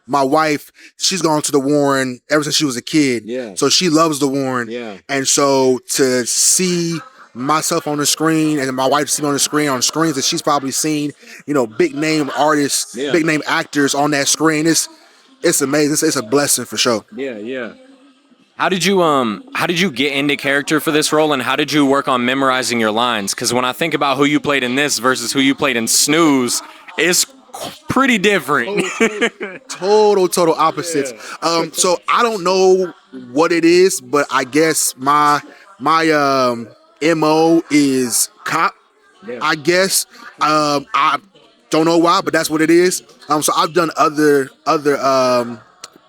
my wife, she's gone to the Warren ever since she was a kid. Yeah. So she loves the Warren. Yeah. And so to see myself on the screen and my wife to see me on screens that she's probably seen, big name artists, big name actors on that screen, it's amazing. It's a blessing for sure. Yeah. How did you get into character for this role, and how did you work on memorizing your lines? Because when I think about who you played in this versus who you played in Snooze, it's pretty different. Total opposites. So I don't know what it is, but I guess my MO is cop. Yeah. I guess. I don't know why, but that's what it is. So I've done other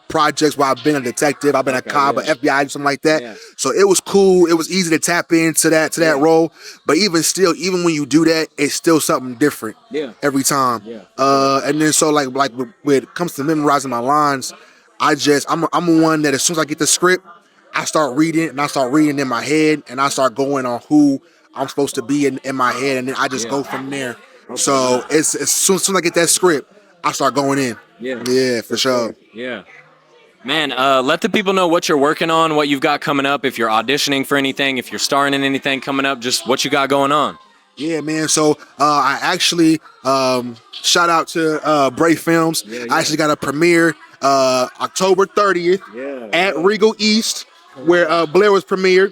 projects where I've been a detective, I've been a cop, an FBI, something like that. Yeah. So it was cool. It was easy to tap into that role. But even when you do that, it's still something different every time. Yeah. And then so like when it comes to memorizing my lines, I'm one that as soon as I get the script, I start reading in my head and I start going on who I'm supposed to be in my head, and then I just go from there. Okay. So it's as soon as I get that script, I start going in. Yeah, for sure. Yeah. Man, let the people know what you're working on, what you've got coming up, if you're auditioning for anything, if you're starring in anything coming up, just what you got going on. Yeah, man. So I actually shout out to Brave Films. I actually got a premiere October 30th at Regal East, where Blair was premiered.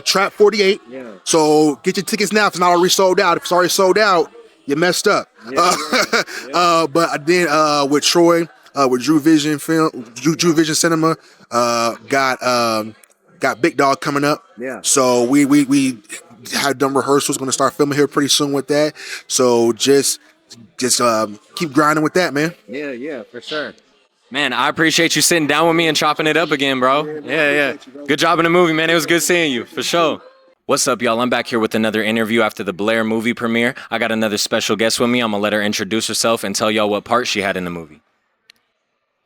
Trap 48. So get your tickets now if it's not already sold out. If it's already sold out, you messed up. But then with Troy, with Drew Vision Cinema, got Big Dog coming up. Yeah. So we have done rehearsals. Going to start filming here pretty soon with that. So just keep grinding with that, man. Yeah, for sure. Man, I appreciate you sitting down with me and chopping it up again, bro. Yeah. Good job in the movie, man. It was good seeing you, for sure. What's up, y'all? I'm back here with another interview after the Blair movie premiere. I got another special guest with me. I'm going to let her introduce herself and tell y'all what part she had in the movie.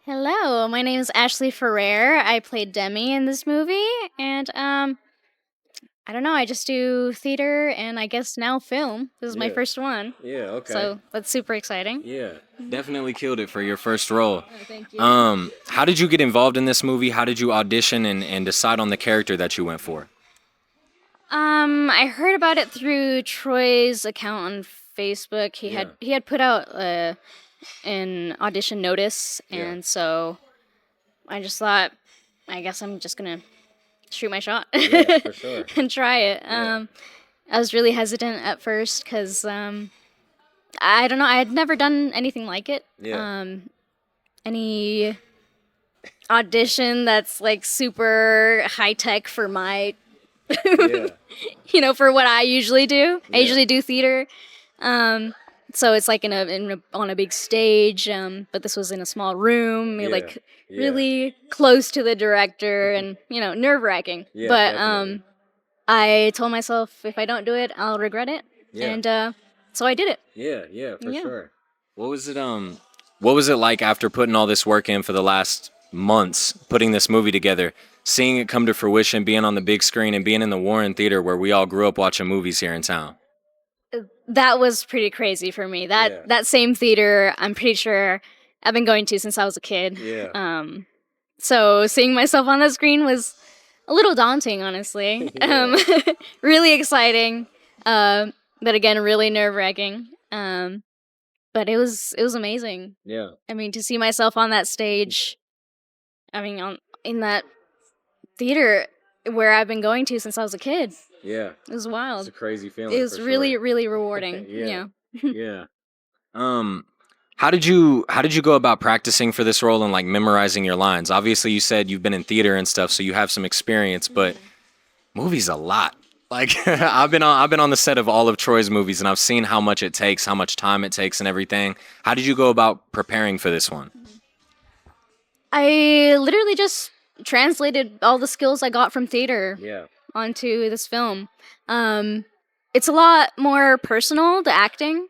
Hello, my name is Ashley Ferrar. I played Demi in this movie, and I don't know, I just do theater and I guess now film. This is my first one. Yeah, okay. So that's super exciting. Yeah, definitely killed it for your first role. Oh, thank you. How did you get involved in this movie? How did you audition and decide on the character that you went for? I heard about it through Troy's account on Facebook. He had put out an audition notice, and so I just thought, I guess I'm just gonna shoot my shot For sure. and try it. I was really hesitant at first because I don't know, I had never done anything like it. Any audition that's like super high tech for my for what I usually do. I usually do theater. So it's like on a big stage, but this was in a small room, really close to the director, and nerve-wracking. But I told myself if I don't do it, I'll regret it, and so I did it. Yeah, for sure. What was it like after putting all this work in for the last months, putting this movie together, seeing it come to fruition, being on the big screen, and being in the Warren Theater where we all grew up watching movies here in town? That was pretty crazy for me. That same theater, I'm pretty sure I've been going to since I was a kid. So seeing myself on the screen was a little daunting, honestly. Really exciting, but again, really nerve-wracking. But it was amazing. Yeah. I mean, to see myself on that stage, in that theater where I've been going to since I was a kid. Yeah. It was wild. It's a crazy feeling. It was really, really rewarding. Yeah. How did you go about practicing for this role and like memorizing your lines? Obviously, you said you've been in theater and stuff, so you have some experience, but movies a lot. Like I've been on the set of all of Troy's movies, and I've seen how much it takes, how much time it takes, and everything. How did you go about preparing for this one? I literally just translated all the skills I got from theater onto this film. It's a lot more personal, the acting.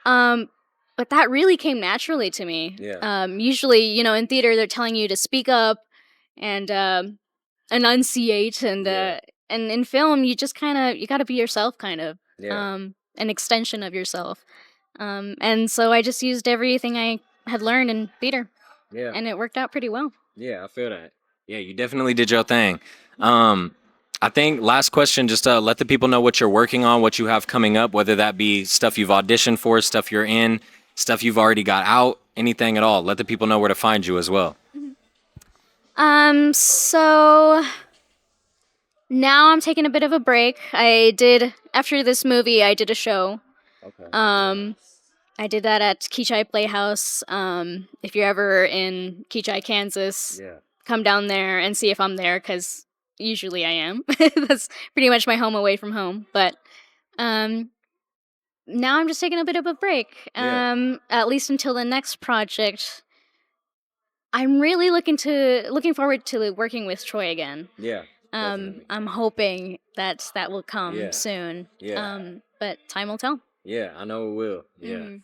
But that really came naturally to me. Usually, in theater, they're telling you to speak up and enunciate, and in film, you just you got to be yourself, an extension of yourself. And so I just used everything I had learned in theater. And it worked out pretty well. Yeah, I feel that. Yeah, you definitely did your thing. I think last question, just let the people know what you're working on, what you have coming up, whether that be stuff you've auditioned for, stuff you're in, stuff you've already got out, anything at all. Let the people know where to find you as well. So now I'm taking a bit of a break. After this movie, I did a show. Okay. I did that at Keontray Playhouse. If you're ever in Keontray, Kansas, come down there and see if I'm there, because usually I am. That's pretty much my home away from home. But now I'm just taking a bit of a break, at least until the next project. I'm really looking forward to working with Troy again. I'm hoping that will come soon. But time will tell. Yeah, I know it will. Yeah.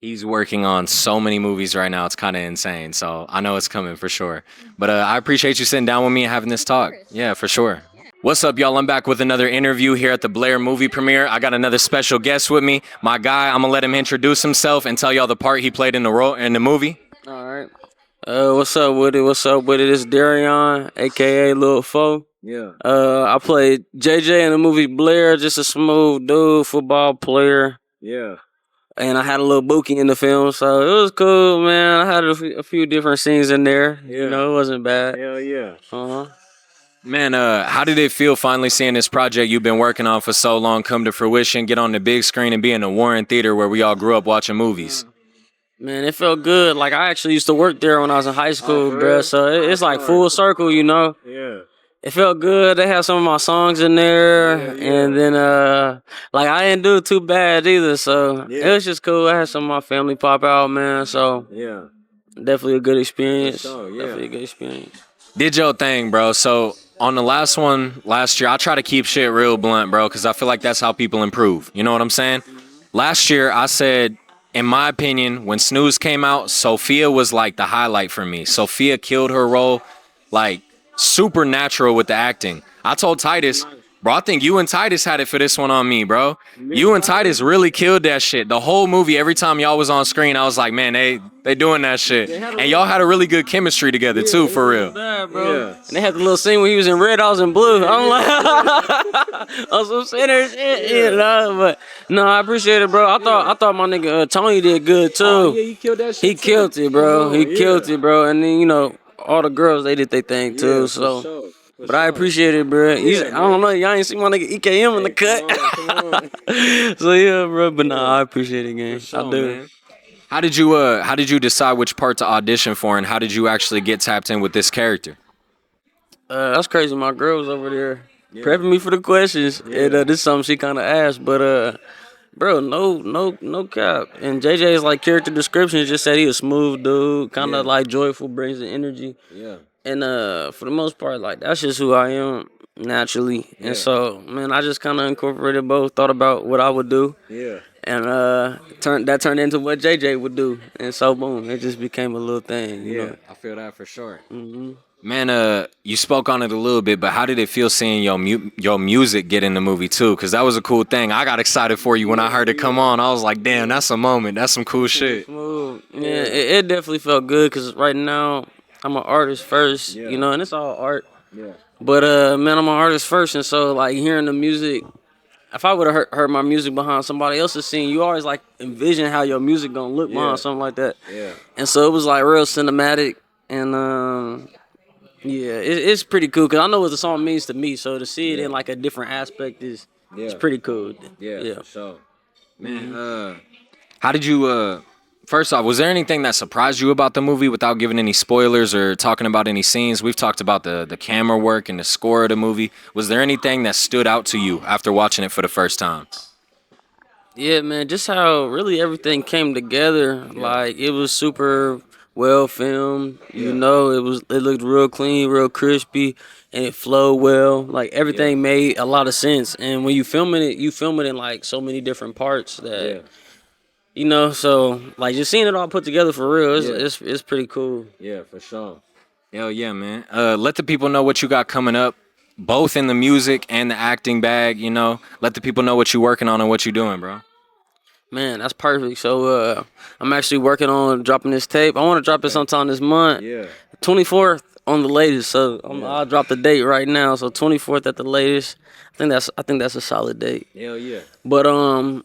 He's working on so many movies right now. It's kind of insane. So I know it's coming for sure. But I appreciate you sitting down with me and having this talk. Yeah, for sure. What's up, y'all? I'm back with another interview here at the Blair movie premiere. I got another special guest with me. My guy, I'm going to let him introduce himself and tell y'all the part he played in the movie. All right. What's up with it? It's Derrion, a.k.a. Lul Fo. Yeah. I played JJ in the movie Blair, just a smooth dude, football player. Yeah. And I had a little bookie in the film, so it was cool, man. I had a few different scenes in there. Yeah. It wasn't bad. Hell yeah. Uh-huh. Man, how did it feel finally seeing this project you've been working on for so long come to fruition, get on the big screen, and be in the Warren Theater where we all grew up watching movies? Man, it felt good. Like, I actually used to work there when I was in high school, bruh. So it's like full circle, Yeah. It felt good. They had some of my songs in there, and then like I didn't do too bad either. So it was just cool. I had some of my family pop out, man. So definitely a good experience. Definitely a good experience. Did your thing, bro. So on the last one last year, I try to keep shit real blunt, bro, because I feel like that's how people improve. You know what I'm saying? Last year, I said, in my opinion, when Snooze came out, Sophia was like the highlight for me. Sophia killed her role, like supernatural with the acting. I told Titus, bro, I think you and Titus had it for this one on me, bro. You and Titus really killed that shit. The whole movie, every time y'all was on screen, I was like, man, they doing that shit. And y'all had a really good chemistry together too, for real. And they had the little scene where he was in red, I was in blue. I'm like, on some center shit, you know. But no, I appreciate it, bro. I thought my nigga Tony did good too. Oh, yeah, he killed that shit. He killed it, bro. He killed it, bro. And then all the girls, they did their thing too. So. But I appreciate it, bro. I don't know, y'all ain't see my nigga EKM in the cut. So yeah, bro. But nah, I appreciate it, gang. I do. Man. How did you decide which part to audition for, and how did you actually get tapped in with this character? That's crazy. My girl was over there prepping me for the questions, and this is something she kind of asked. But bro, no cap. And JJ's like character description just said he a smooth dude, kind of like joyful, brings the energy. Yeah. And for the most part, like that's just who I am naturally. Yeah. And so, man, I just kind of incorporated both. Thought about what I would do. Yeah. And turned into what JJ would do. And so, boom, it just became a little thing. You know? I feel that for sure. Mm-hmm. Man, you spoke on it a little bit, but how did it feel seeing your music get in the movie too? Because that was a cool thing. I got excited for you when I heard it come on. I was like, damn, that's a moment. That's some cool shit. Yeah, it definitely felt good because right now I'm an artist first, and it's all art. Yeah. But man, I'm an artist first, and so like hearing the music, if I would have heard my music behind somebody else's scene, you always like envision how your music gonna look behind something like that. Yeah. And so it was like real cinematic, and it's pretty cool because I know what the song means to me. So to see it in like a different aspect is pretty cool. Yeah. For sure. Man, how did you? First off, was there anything that surprised you about the movie without giving any spoilers or talking about any scenes? We've talked about the camera work and the score of the movie. Was there anything that stood out to you after watching it for the first time? Yeah, man, just how really everything came together. Like it was super well filmed. You know, it looked real clean, real crispy, and it flowed well. Like everything made a lot of sense. And when you film it in like so many different parts that so like just seeing it all put together for real, it's pretty cool. Yeah, for sure. Hell yeah, man. Let the people know what you got coming up, both in the music and the acting bag. Let the people know what you're working on and what you're doing, bro. Man, that's perfect. So I'm actually working on dropping this tape. I want to drop it sometime this month. Yeah. 24th on the latest. So I'll drop the date right now. So 24th at the latest. I think that's a solid date. Hell yeah. But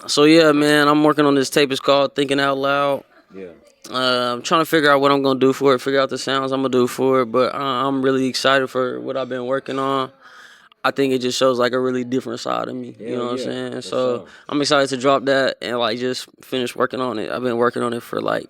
so yeah, man, I'm working on this tape. It's called Thinking Out Loud. Yeah. I'm trying to figure out what I'm gonna do for it. Figure out the sounds I'm gonna do for it. But I'm really excited for what I've been working on. I think it just shows like a really different side of me. You know what I'm saying? So I'm excited to drop that and like just finish working on it. I've been working on it for like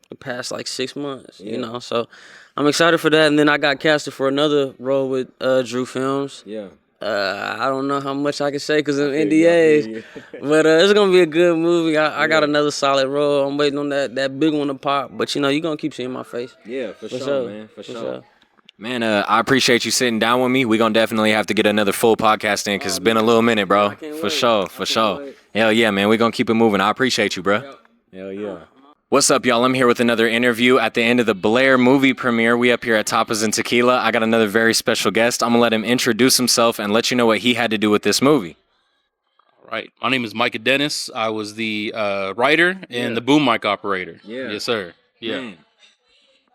the past like 6 months. You know, so I'm excited for that. And then I got casted for another role with Drew Films. Yeah. I don't know how much I can say because of NDAs, but it's gonna be a good movie. I got another solid role. I'm waiting on that big one to pop, but you're gonna keep seeing my face. Yeah, for sure, man. For sure. Man, I appreciate you sitting down with me. We're gonna definitely have to get another full podcast in because it's been a little minute, bro. For sure. Hell yeah, man. We're gonna keep it moving. I appreciate you, bro. Hell yeah. What's up, y'all? I'm here with another interview at the end of the Blair movie premiere. We up here at Tapas and Tequila. I got another very special guest. I'm going to let him introduce himself and let you know what he had to do with this movie. All right. My name is Micah Dennis. I was the writer and the boom mic operator. Yeah. Yes, sir. Yeah. Man.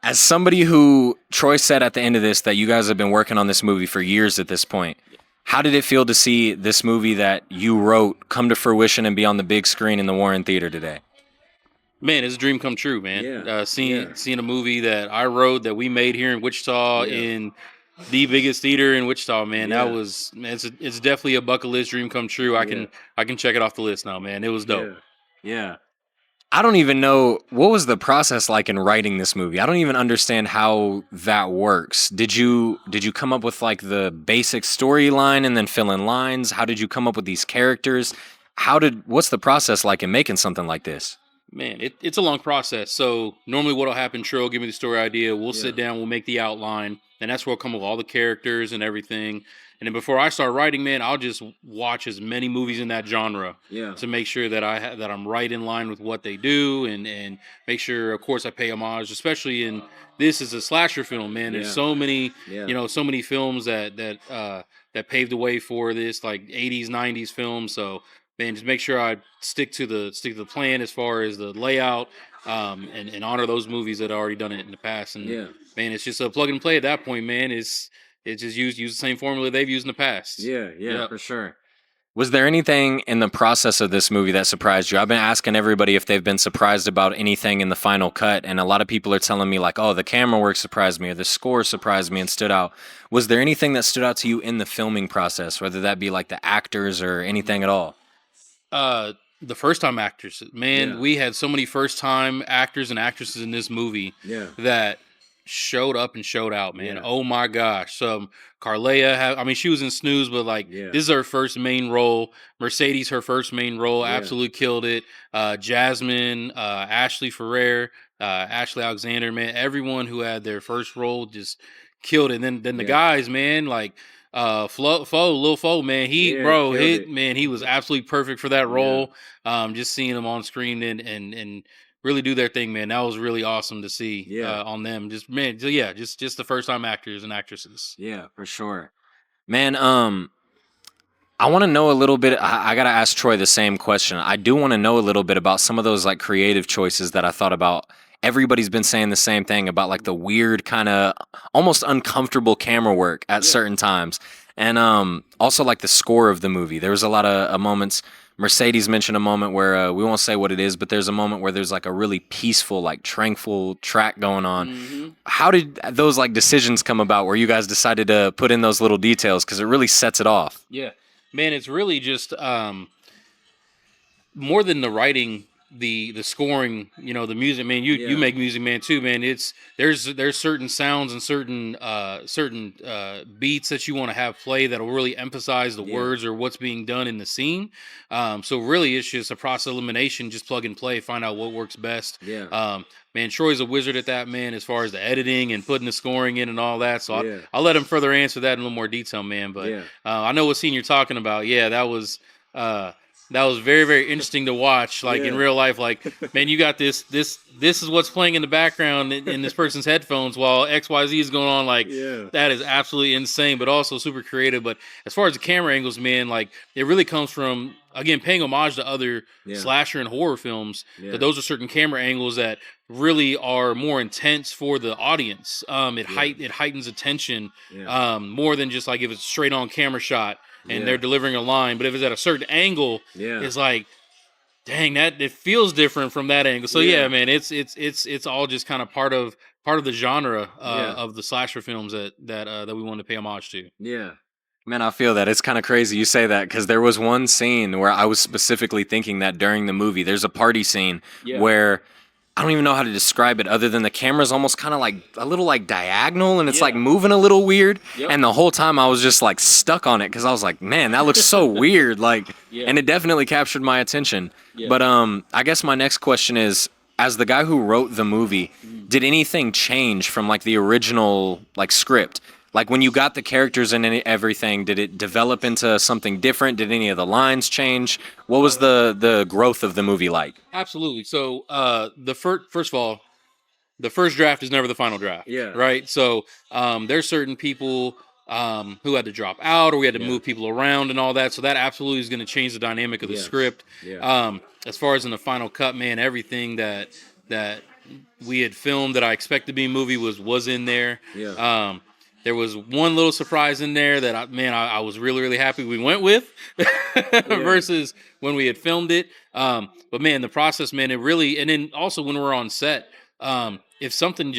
As somebody who, Troy said at the end of this that you guys have been working on this movie for years at this point. How did it feel to see this movie that you wrote come to fruition and be on the big screen in the Warren Theater today? Man, it's a dream come true, man. Seeing a movie that I wrote that we made here in Wichita in the biggest theater in Wichita, man. That was it's definitely a bucket list dream come true. I can check it off the list now, man. It was dope. Yeah. I don't even know what was the process like in writing this movie. I don't even understand how that works. Did you come up with like the basic storyline and then fill in lines? How did you come up with these characters? What's the process like in making something like this? Man, it's a long process. So normally what'll happen, Trill, give me the story idea. We'll sit down, we'll make the outline, and that's where we'll come up with all the characters and everything. And then before I start writing, man, I'll just watch as many movies in that genre to make sure that that I'm right in line with what they do, and make sure, of course, I pay homage, especially in this is a slasher film, man. There's so many, so many films that paved the way for this, like 80s, 90s films. So man, just make sure I stick to the plan as far as the layout, and honor those movies that have already done it in the past. And man, it's just a plug and play at that point, man. It's just use the same formula they've used in the past. Yeah, for sure. Was there anything in the process of this movie that surprised you? I've been asking everybody if they've been surprised about anything in the final cut, and a lot of people are telling me like, oh, the camera work surprised me, or the score surprised me and stood out. Was there anything that stood out to you in the filming process, whether that be like the actors or anything at all? The first time actors, man, we had so many first time actors and actresses in this movie that showed up and showed out, man. Oh my gosh. Karlea, she was in Snooze, but like this is her first main role. Mercedes, her first main role, absolutely killed it. Jasmine, Ashley Ferrar, Ashley Alexander, man, everyone who had their first role just killed it. And then the guys, man, like Lul Fo, man, he was absolutely perfect for that role. Just seeing him on screen and really do their thing, man. That was really awesome to see on them. Just the first time actors and actresses. Yeah, for sure. Man, I want to know a little bit. I got to ask Troy the same question. I do want to know a little bit about some of those like creative choices that I thought about. Everybody's been saying the same thing about like the weird kind of almost uncomfortable camera work at certain times. And also like the score of the movie. There was a lot of moments. Mercedes mentioned a moment where we won't say what it is, but there's a moment where there's like a really peaceful, like tranquil track going on. Mm-hmm. How did those like decisions come about where you guys decided to put in those little details? Because it really sets it off. Yeah, man, it's really just more than the writing, the scoring, the music, man. You make music, man, too, man. There's certain sounds and certain beats that you want to have play that'll really emphasize the words or what's being done in the scene. So really, it's just a process of elimination. Just plug and play, find out what works best. Man, Troy's a wizard at that, man, as far as the editing and putting the scoring in and all that. So I'll let him further answer that in a little more detail, man. But I know what scene you're talking about. Yeah, that was very, very interesting to watch, like in real life. Like, man, you got this is what's playing in the background in this person's headphones while XYZ is going on. Like, that is absolutely insane, but also super creative. But as far as the camera angles, man, like it really comes from, again, paying homage to other slasher and horror films. That those are certain camera angles that really are more intense for the audience. It heightens attention more than just like if it's a straight on camera shot and they're delivering a line. But if it's at a certain angle, it's like, dang, that it feels different from that angle. So man, it's all just kind of part of the genre of the slasher films that we want to pay homage to. Yeah. Man, I feel that. It's kind of crazy you say that because there was one scene where I was specifically thinking that during the movie. There's a party scene where I don't even know how to describe it other than the camera's almost kind of like a little like diagonal and it's like moving a little weird. And the whole time I was just like stuck on it because I was like, man, that looks so weird. Like, and it definitely captured my attention. But I guess my next question is, as the guy who wrote the movie, did anything change from like the original like script? Like when you got the characters and everything, did it develop into something different? Did any of the lines change? What was the growth of the movie like? Absolutely. So first of all, the first draft is never the final draft. Right. So there's certain people who had to drop out or we had to move people around and all that. So that absolutely is going to change the dynamic of the script. As far as in the final cut, man, everything that we had filmed that I expect to be a movie was in there. There was one little surprise in there that I was really, really happy we went with versus when we had filmed it. But man, the process, man, it really, and then also when we're on set, if something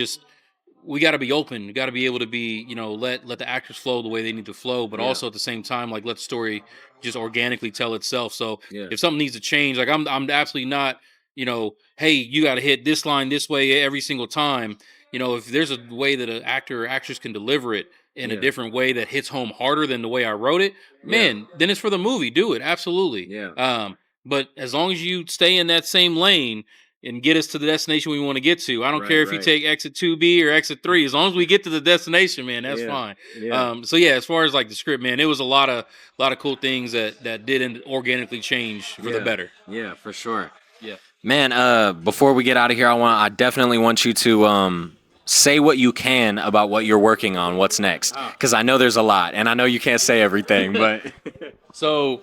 we got to be open. We got to be able to be, let the actors flow the way they need to flow, but also at the same time, like let the story just organically tell itself. So if something needs to change, like I'm absolutely not hey, you got to hit this line this way every single time. If there's a way that an actor or actress can deliver it in a different way that hits home harder than the way I wrote it, man, then it's for the movie. Do it. Absolutely. Yeah. But as long as you stay in that same lane and get us to the destination we want to get to, I don't care if you take exit 2B or exit 3. As long as we get to the destination, man, that's fine. So yeah, as far as like the script, man, it was a lot of cool things that didn't organically change for the better. Yeah, for sure. Yeah. Man, before we get out of here, I definitely want you to say what you can about what you're working on, what's next. Because I know there's a lot, and I know you can't say everything, but So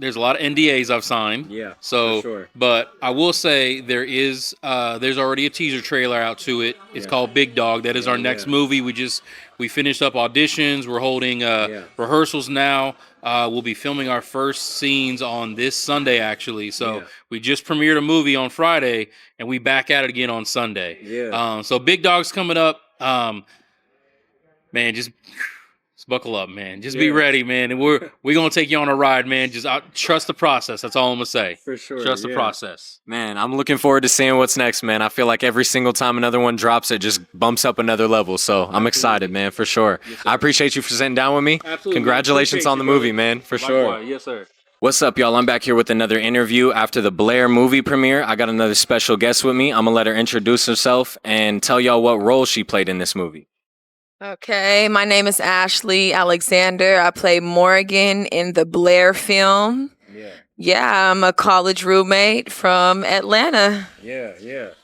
there's a lot of NDAs I've signed. Yeah, So, for sure. But I will say there's already a teaser trailer out to it. It's called Big Dog. That is our next movie. We finished up auditions. We're holding rehearsals now. We'll be filming our first scenes on this Sunday, actually. So we just premiered a movie on Friday, and we back at it again on Sunday. Yeah. So Big Dog's coming up. Man, just buckle up, man. Just be ready, man. And we're gonna take you on a ride, man. Just trust the process. That's all I'm gonna say. For sure. Trust the process. Man, I'm looking forward to seeing what's next, man. I feel like every single time another one drops, it just bumps up another level. So I'm excited, man, for sure. I appreciate you for sitting down with me. Absolutely. Congratulations on the movie, man, for sure. Likewise. Yes, sir. What's up, y'all? I'm back here with another interview after the Blair movie premiere. I got another special guest with me. I'm gonna let her introduce herself and tell y'all what role she played in this movie. Okay, my name is Ashley Alexander. I play Morgan in the Blair film. Yeah, I'm a college roommate from Atlanta. Yeah.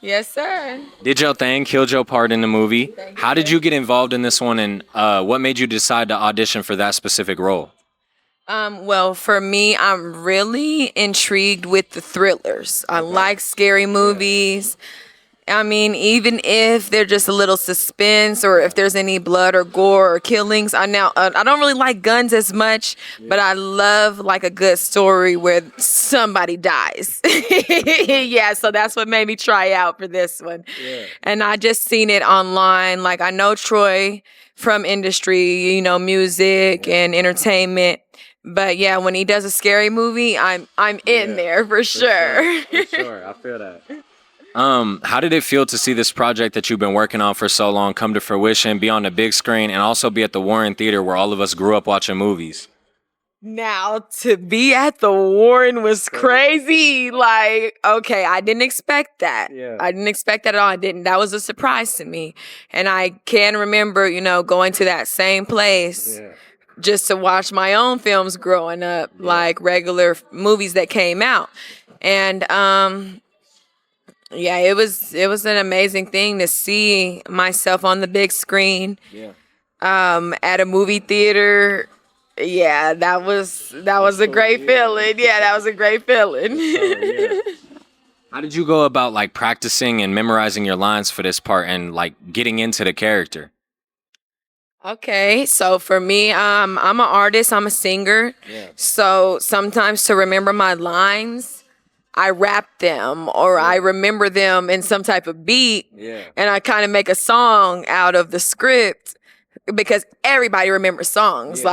Yes, sir. Did your thing, killed your part in the movie. How did you get involved in this one, and what made you decide to audition for that specific role? Well, for me, I'm really intrigued with the thrillers. I like scary movies. I mean, even if they're just a little suspense or if there's any blood or gore or killings, I don't really like guns as much, but I love like a good story where somebody dies. Yeah, so that's what made me try out for this one. And I just seen it online. Like I know Troy from industry, music and entertainment. But yeah, when he does a scary movie, I'm in there for sure. For sure, I feel that. How did it feel to see this project that you've been working on for so long come to fruition, be on the big screen, and also be at the Warren Theater where all of us grew up watching movies? Now, to be at the Warren was crazy. Like, okay, I didn't expect that. I didn't expect that at all. That was a surprise to me. And I can remember, going to that same place just to watch my own films growing up, like regular movies that came out. And, yeah, it was an amazing thing to see myself on the big screen. At a movie theater. Yeah, that was a great feeling. Yeah, that was a great feeling. How did you go about like practicing and memorizing your lines for this part and like getting into the character? Okay, so for me, I'm an artist, I'm a singer. So sometimes to remember my lines, I rap them or I remember them in some type of beat and I kind of make a song out of the script because everybody remembers songs.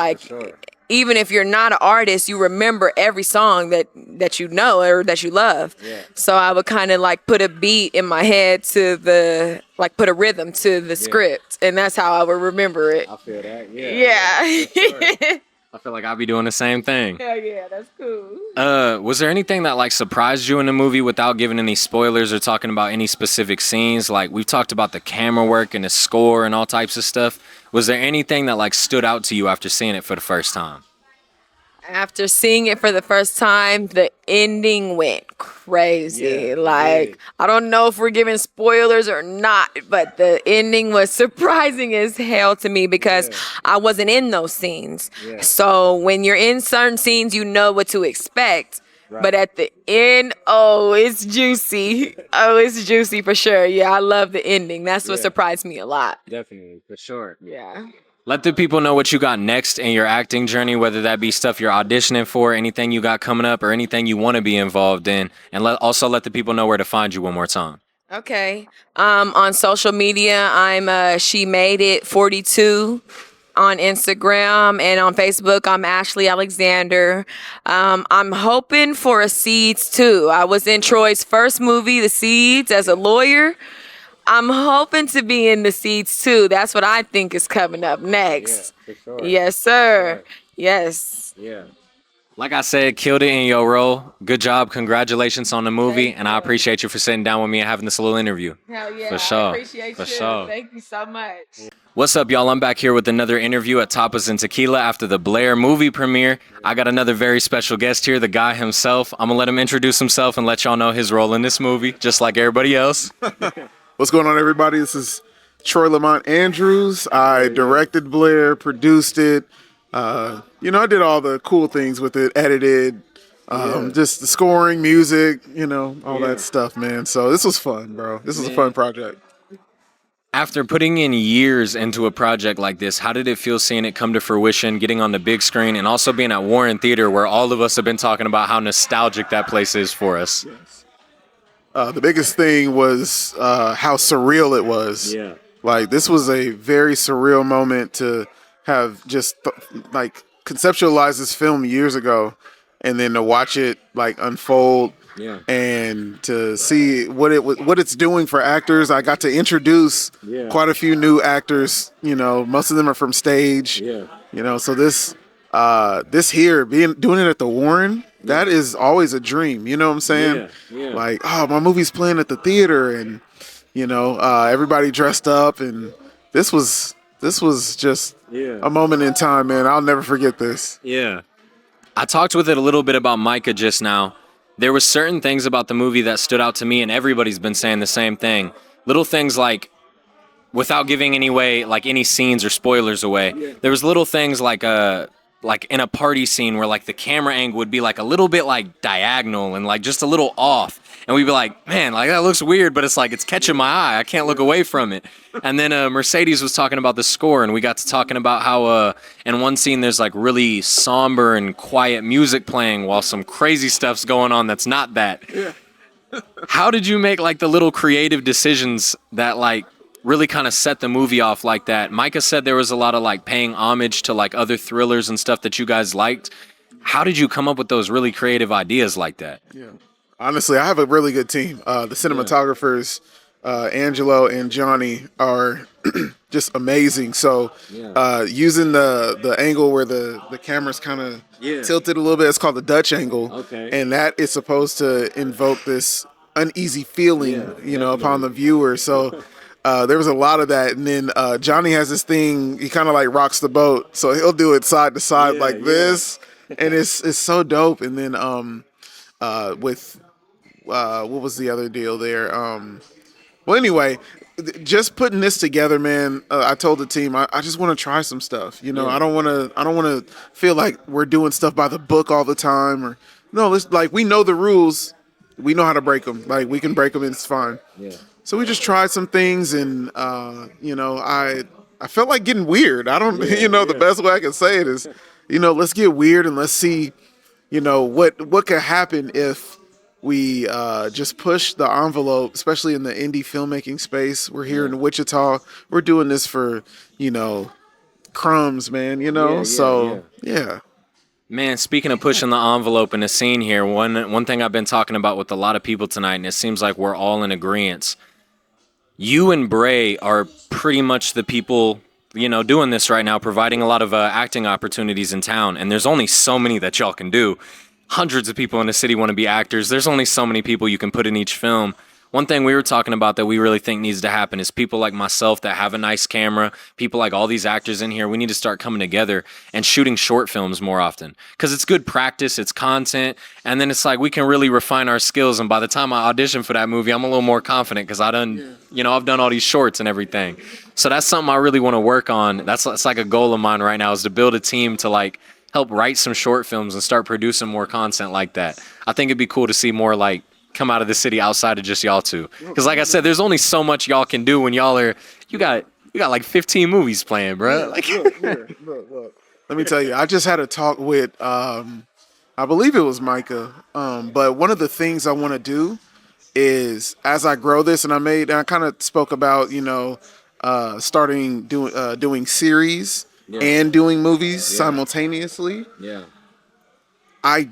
Even if you're not an artist, you remember every song that you know or that you love. So I would kind of like put a beat in my head put a rhythm to the script and that's how I would remember it. I feel that. Yeah. I feel like I'll be doing the same thing. Hell yeah, that's cool. Was there anything that like surprised you in the movie without giving any spoilers or talking about any specific scenes? Like we've talked about the camera work and the score and all types of stuff. Was there anything that like stood out to you after seeing it for the first time? After seeing it for the first time, the ending went crazy. I don't know if we're giving spoilers or not, but the ending was surprising as hell to me because I wasn't in those scenes. So when you're in certain scenes, you know what to expect. But at the end, it's juicy. It's juicy for sure. Yeah, I love the ending. That's what surprised me a lot. Definitely, for sure. Yeah. Let the people know what you got next in your acting journey, whether that be stuff you're auditioning for, anything you got coming up, or anything you want to be involved in. And also let the people know where to find you one more time. Okay. On social media, I'm She Made It 42. on Instagram and on Facebook. I'm Ashley Alexander. I'm hoping for a Seeds 2. I was in Troy's first movie, The Seeds, as a lawyer. I'm hoping to be in The Seeds 2. That's what I think is coming up next. Yeah, for sure. Yes, sir. Yes. Yeah. Like I said, killed it in your role. Good job. Congratulations on the movie. And I appreciate you for sitting down with me and having this little interview. Hell yeah. For sure. I appreciate For you. sure. Thank you so much. What's up, y'all? I'm back here with another interview at Tapas and Tequila after the Blair movie premiere. I got another very special guest here, the guy himself. I'm going to let him introduce himself and let y'all know his role in this movie, just like everybody else. What's going on, everybody? This is Troy Lamont Andrews. I directed Blair, produced it. I did all the cool things with it, edited, just the scoring, music, all that stuff, man. So this was fun, bro. This was a fun project. After putting in years into a project like this, how did it feel seeing it come to fruition, getting on the big screen, and also being at Warren Theater, where all of us have been talking about how nostalgic that place is for us? The biggest thing was how surreal it was. Yeah. Like, this was a very surreal moment to have just conceptualized this film years ago, and then to watch it unfold. Yeah. And to see what it's doing for actors. I got to introduce quite a few new actors. Most of them are from stage. Yeah. So this here doing it at the Warren, that is always a dream. You know what I'm saying? Yeah. Like, oh, my movie's playing at the theater, and everybody dressed up, and this was just a moment in time, man. I'll never forget this. Yeah. I talked with it a little bit about Micah just now. There were certain things about the movie that stood out to me, and everybody's been saying the same thing. Little things like, without giving any scenes or spoilers away, there was little things like in a party scene where the camera angle would be a little bit diagonal and just a little off. And we'd be like, man, that looks weird, but it's catching my eye. I can't look away from it. And then Mercedes was talking about the score, and we got to talking about how in one scene there's really somber and quiet music playing while some crazy stuff's going on that's not that. Yeah. How did you make the little creative decisions that really kind of set the movie off like that? Micah said there was a lot of paying homage to other thrillers and stuff that you guys liked. How did you come up with those really creative ideas like that? Yeah. Honestly, I have a really good team. The cinematographers, Angelo and Johnny, are just amazing. So using the angle where the camera's kind of tilted a little bit, it's called the Dutch angle. Okay. And that is supposed to invoke this uneasy feeling, upon the viewer. So there was a lot of that. And then Johnny has this thing, he kind of rocks the boat. So he'll do it side to side this. And it's so dope. And then with what was the other deal there? Well, anyway, just putting this together, man. I told the team I just want to try some stuff. I don't want to feel like we're doing stuff by the book all the time. Or no, let's we know the rules. We know how to break them. We can break them and it's fine. Yeah. So we just tried some things, and I felt like getting weird. I don't, the best way I can say it is, let's get weird and let's see, what could happen if we just push the envelope, especially in the indie filmmaking space. We're here in Wichita. We're doing this for, crumbs, man. Yeah. Man, speaking of pushing the envelope in the scene here, one thing I've been talking about with a lot of people tonight, and it seems like we're all in agreement. You and Bray are pretty much the people, doing this right now, providing a lot of acting opportunities in town. And there's only so many that y'all can do. Hundreds of people in the city want to be actors. There's only so many people you can put in each film. One thing we were talking about that we really think needs to happen is people like myself that have a nice camera, people like all these actors in here, we need to start coming together and shooting short films more often. Because it's good practice, it's content, and then it's we can really refine our skills. And by the time I audition for that movie, I'm a little more confident because I've done all these shorts and everything. So that's something I really want to work on. That's a goal of mine right now, is to build a team to help write some short films and start producing more content like that. I think it'd be cool to see more come out of the city outside of just y'all two. Because like I said, there's only so much y'all can do when you got 15 movies playing, bro. Look. Let me tell you, I just had a talk with, I believe it was Micah. But one of the things I want to do is, as I grow this, and I kind of spoke about, starting doing series and doing movies simultaneously. Yeah. I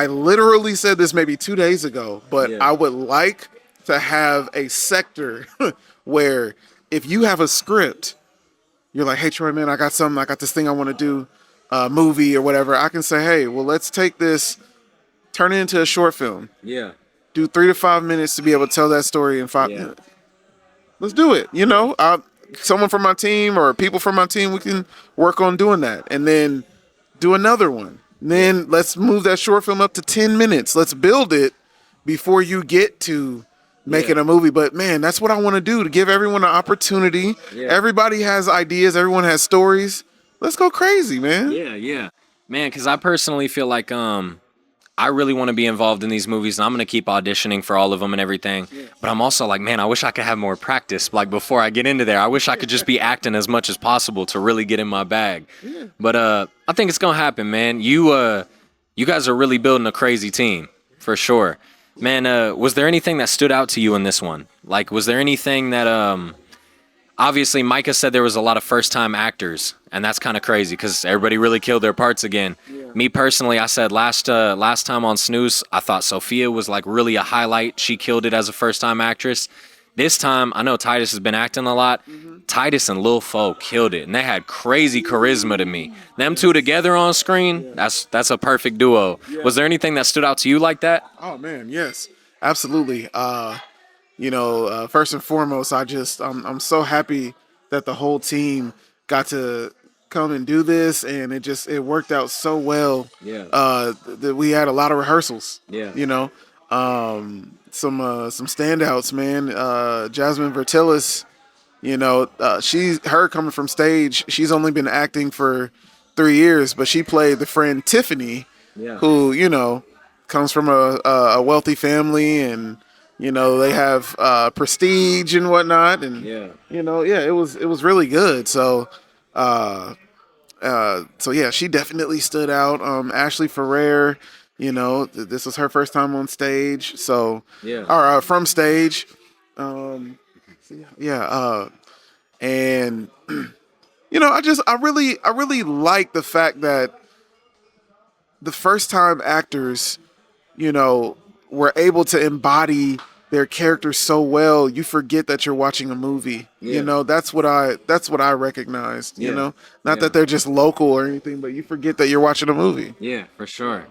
literally said this maybe 2 days ago, but I would like to have a sector where if you have a script, you're like, hey Troy, man, I got this thing I want to do, movie or whatever. I can say, hey, well, let's take this, turn it into a short film. Yeah. Do 3 to 5 minutes to be able to tell that story in 5 minutes. Let's do it. You know, someone from my team or people from my team, we can work on doing that, and then do another one. Then let's move that short film up to 10 minutes. Let's build it before you get to making a movie. But man, that's what I want to do, to give everyone an opportunity. Yeah. Everybody has ideas. Everyone has stories. Let's go crazy, man. Yeah. Man, because I personally feel like I really want to be involved in these movies, and I'm going to keep auditioning for all of them and everything. Yeah. But I'm also like, man, I wish I could have more practice. Like, before I get into there, I wish I could just be acting as much as possible to really get in my bag. Yeah. But I think it's going to happen, man. You guys are really building a crazy team, for sure. Man, was there anything that stood out to you in this one? Like, was there anything that obviously, Micah said there was a lot of first-time actors, and that's kind of crazy because everybody really killed their parts again. Yeah. Me personally, I said last time on Snooze, I thought Sophia was like really a highlight. She killed it as a first-time actress. This time, I know Titus has been acting a lot. Mm-hmm. Titus and Lul Fo killed it, and they had crazy charisma to me. Them two together on screen, that's a perfect duo. Yeah. Was there anything that stood out to you like that? Oh man, yes, absolutely. First and foremost, I'm so happy that the whole team got to come and do this, and it worked out so well. Yeah. That we had a lot of rehearsals. Yeah. Some standouts, man. Jasmine Vertillis, her coming from stage, she's only been acting for 3 years, but she played the friend Tiffany, who, comes from a wealthy family, and they have prestige and whatnot, and it was really good. So she definitely stood out. Ashley Ferrar, this was her first time on stage, so from stage, and I really like the fact that the first time actors, were able to embody their characters so well, you forget that you're watching a movie. Yeah. That's what I recognized. Not that they're just local or anything, but you forget that you're watching a movie. Yeah, for sure.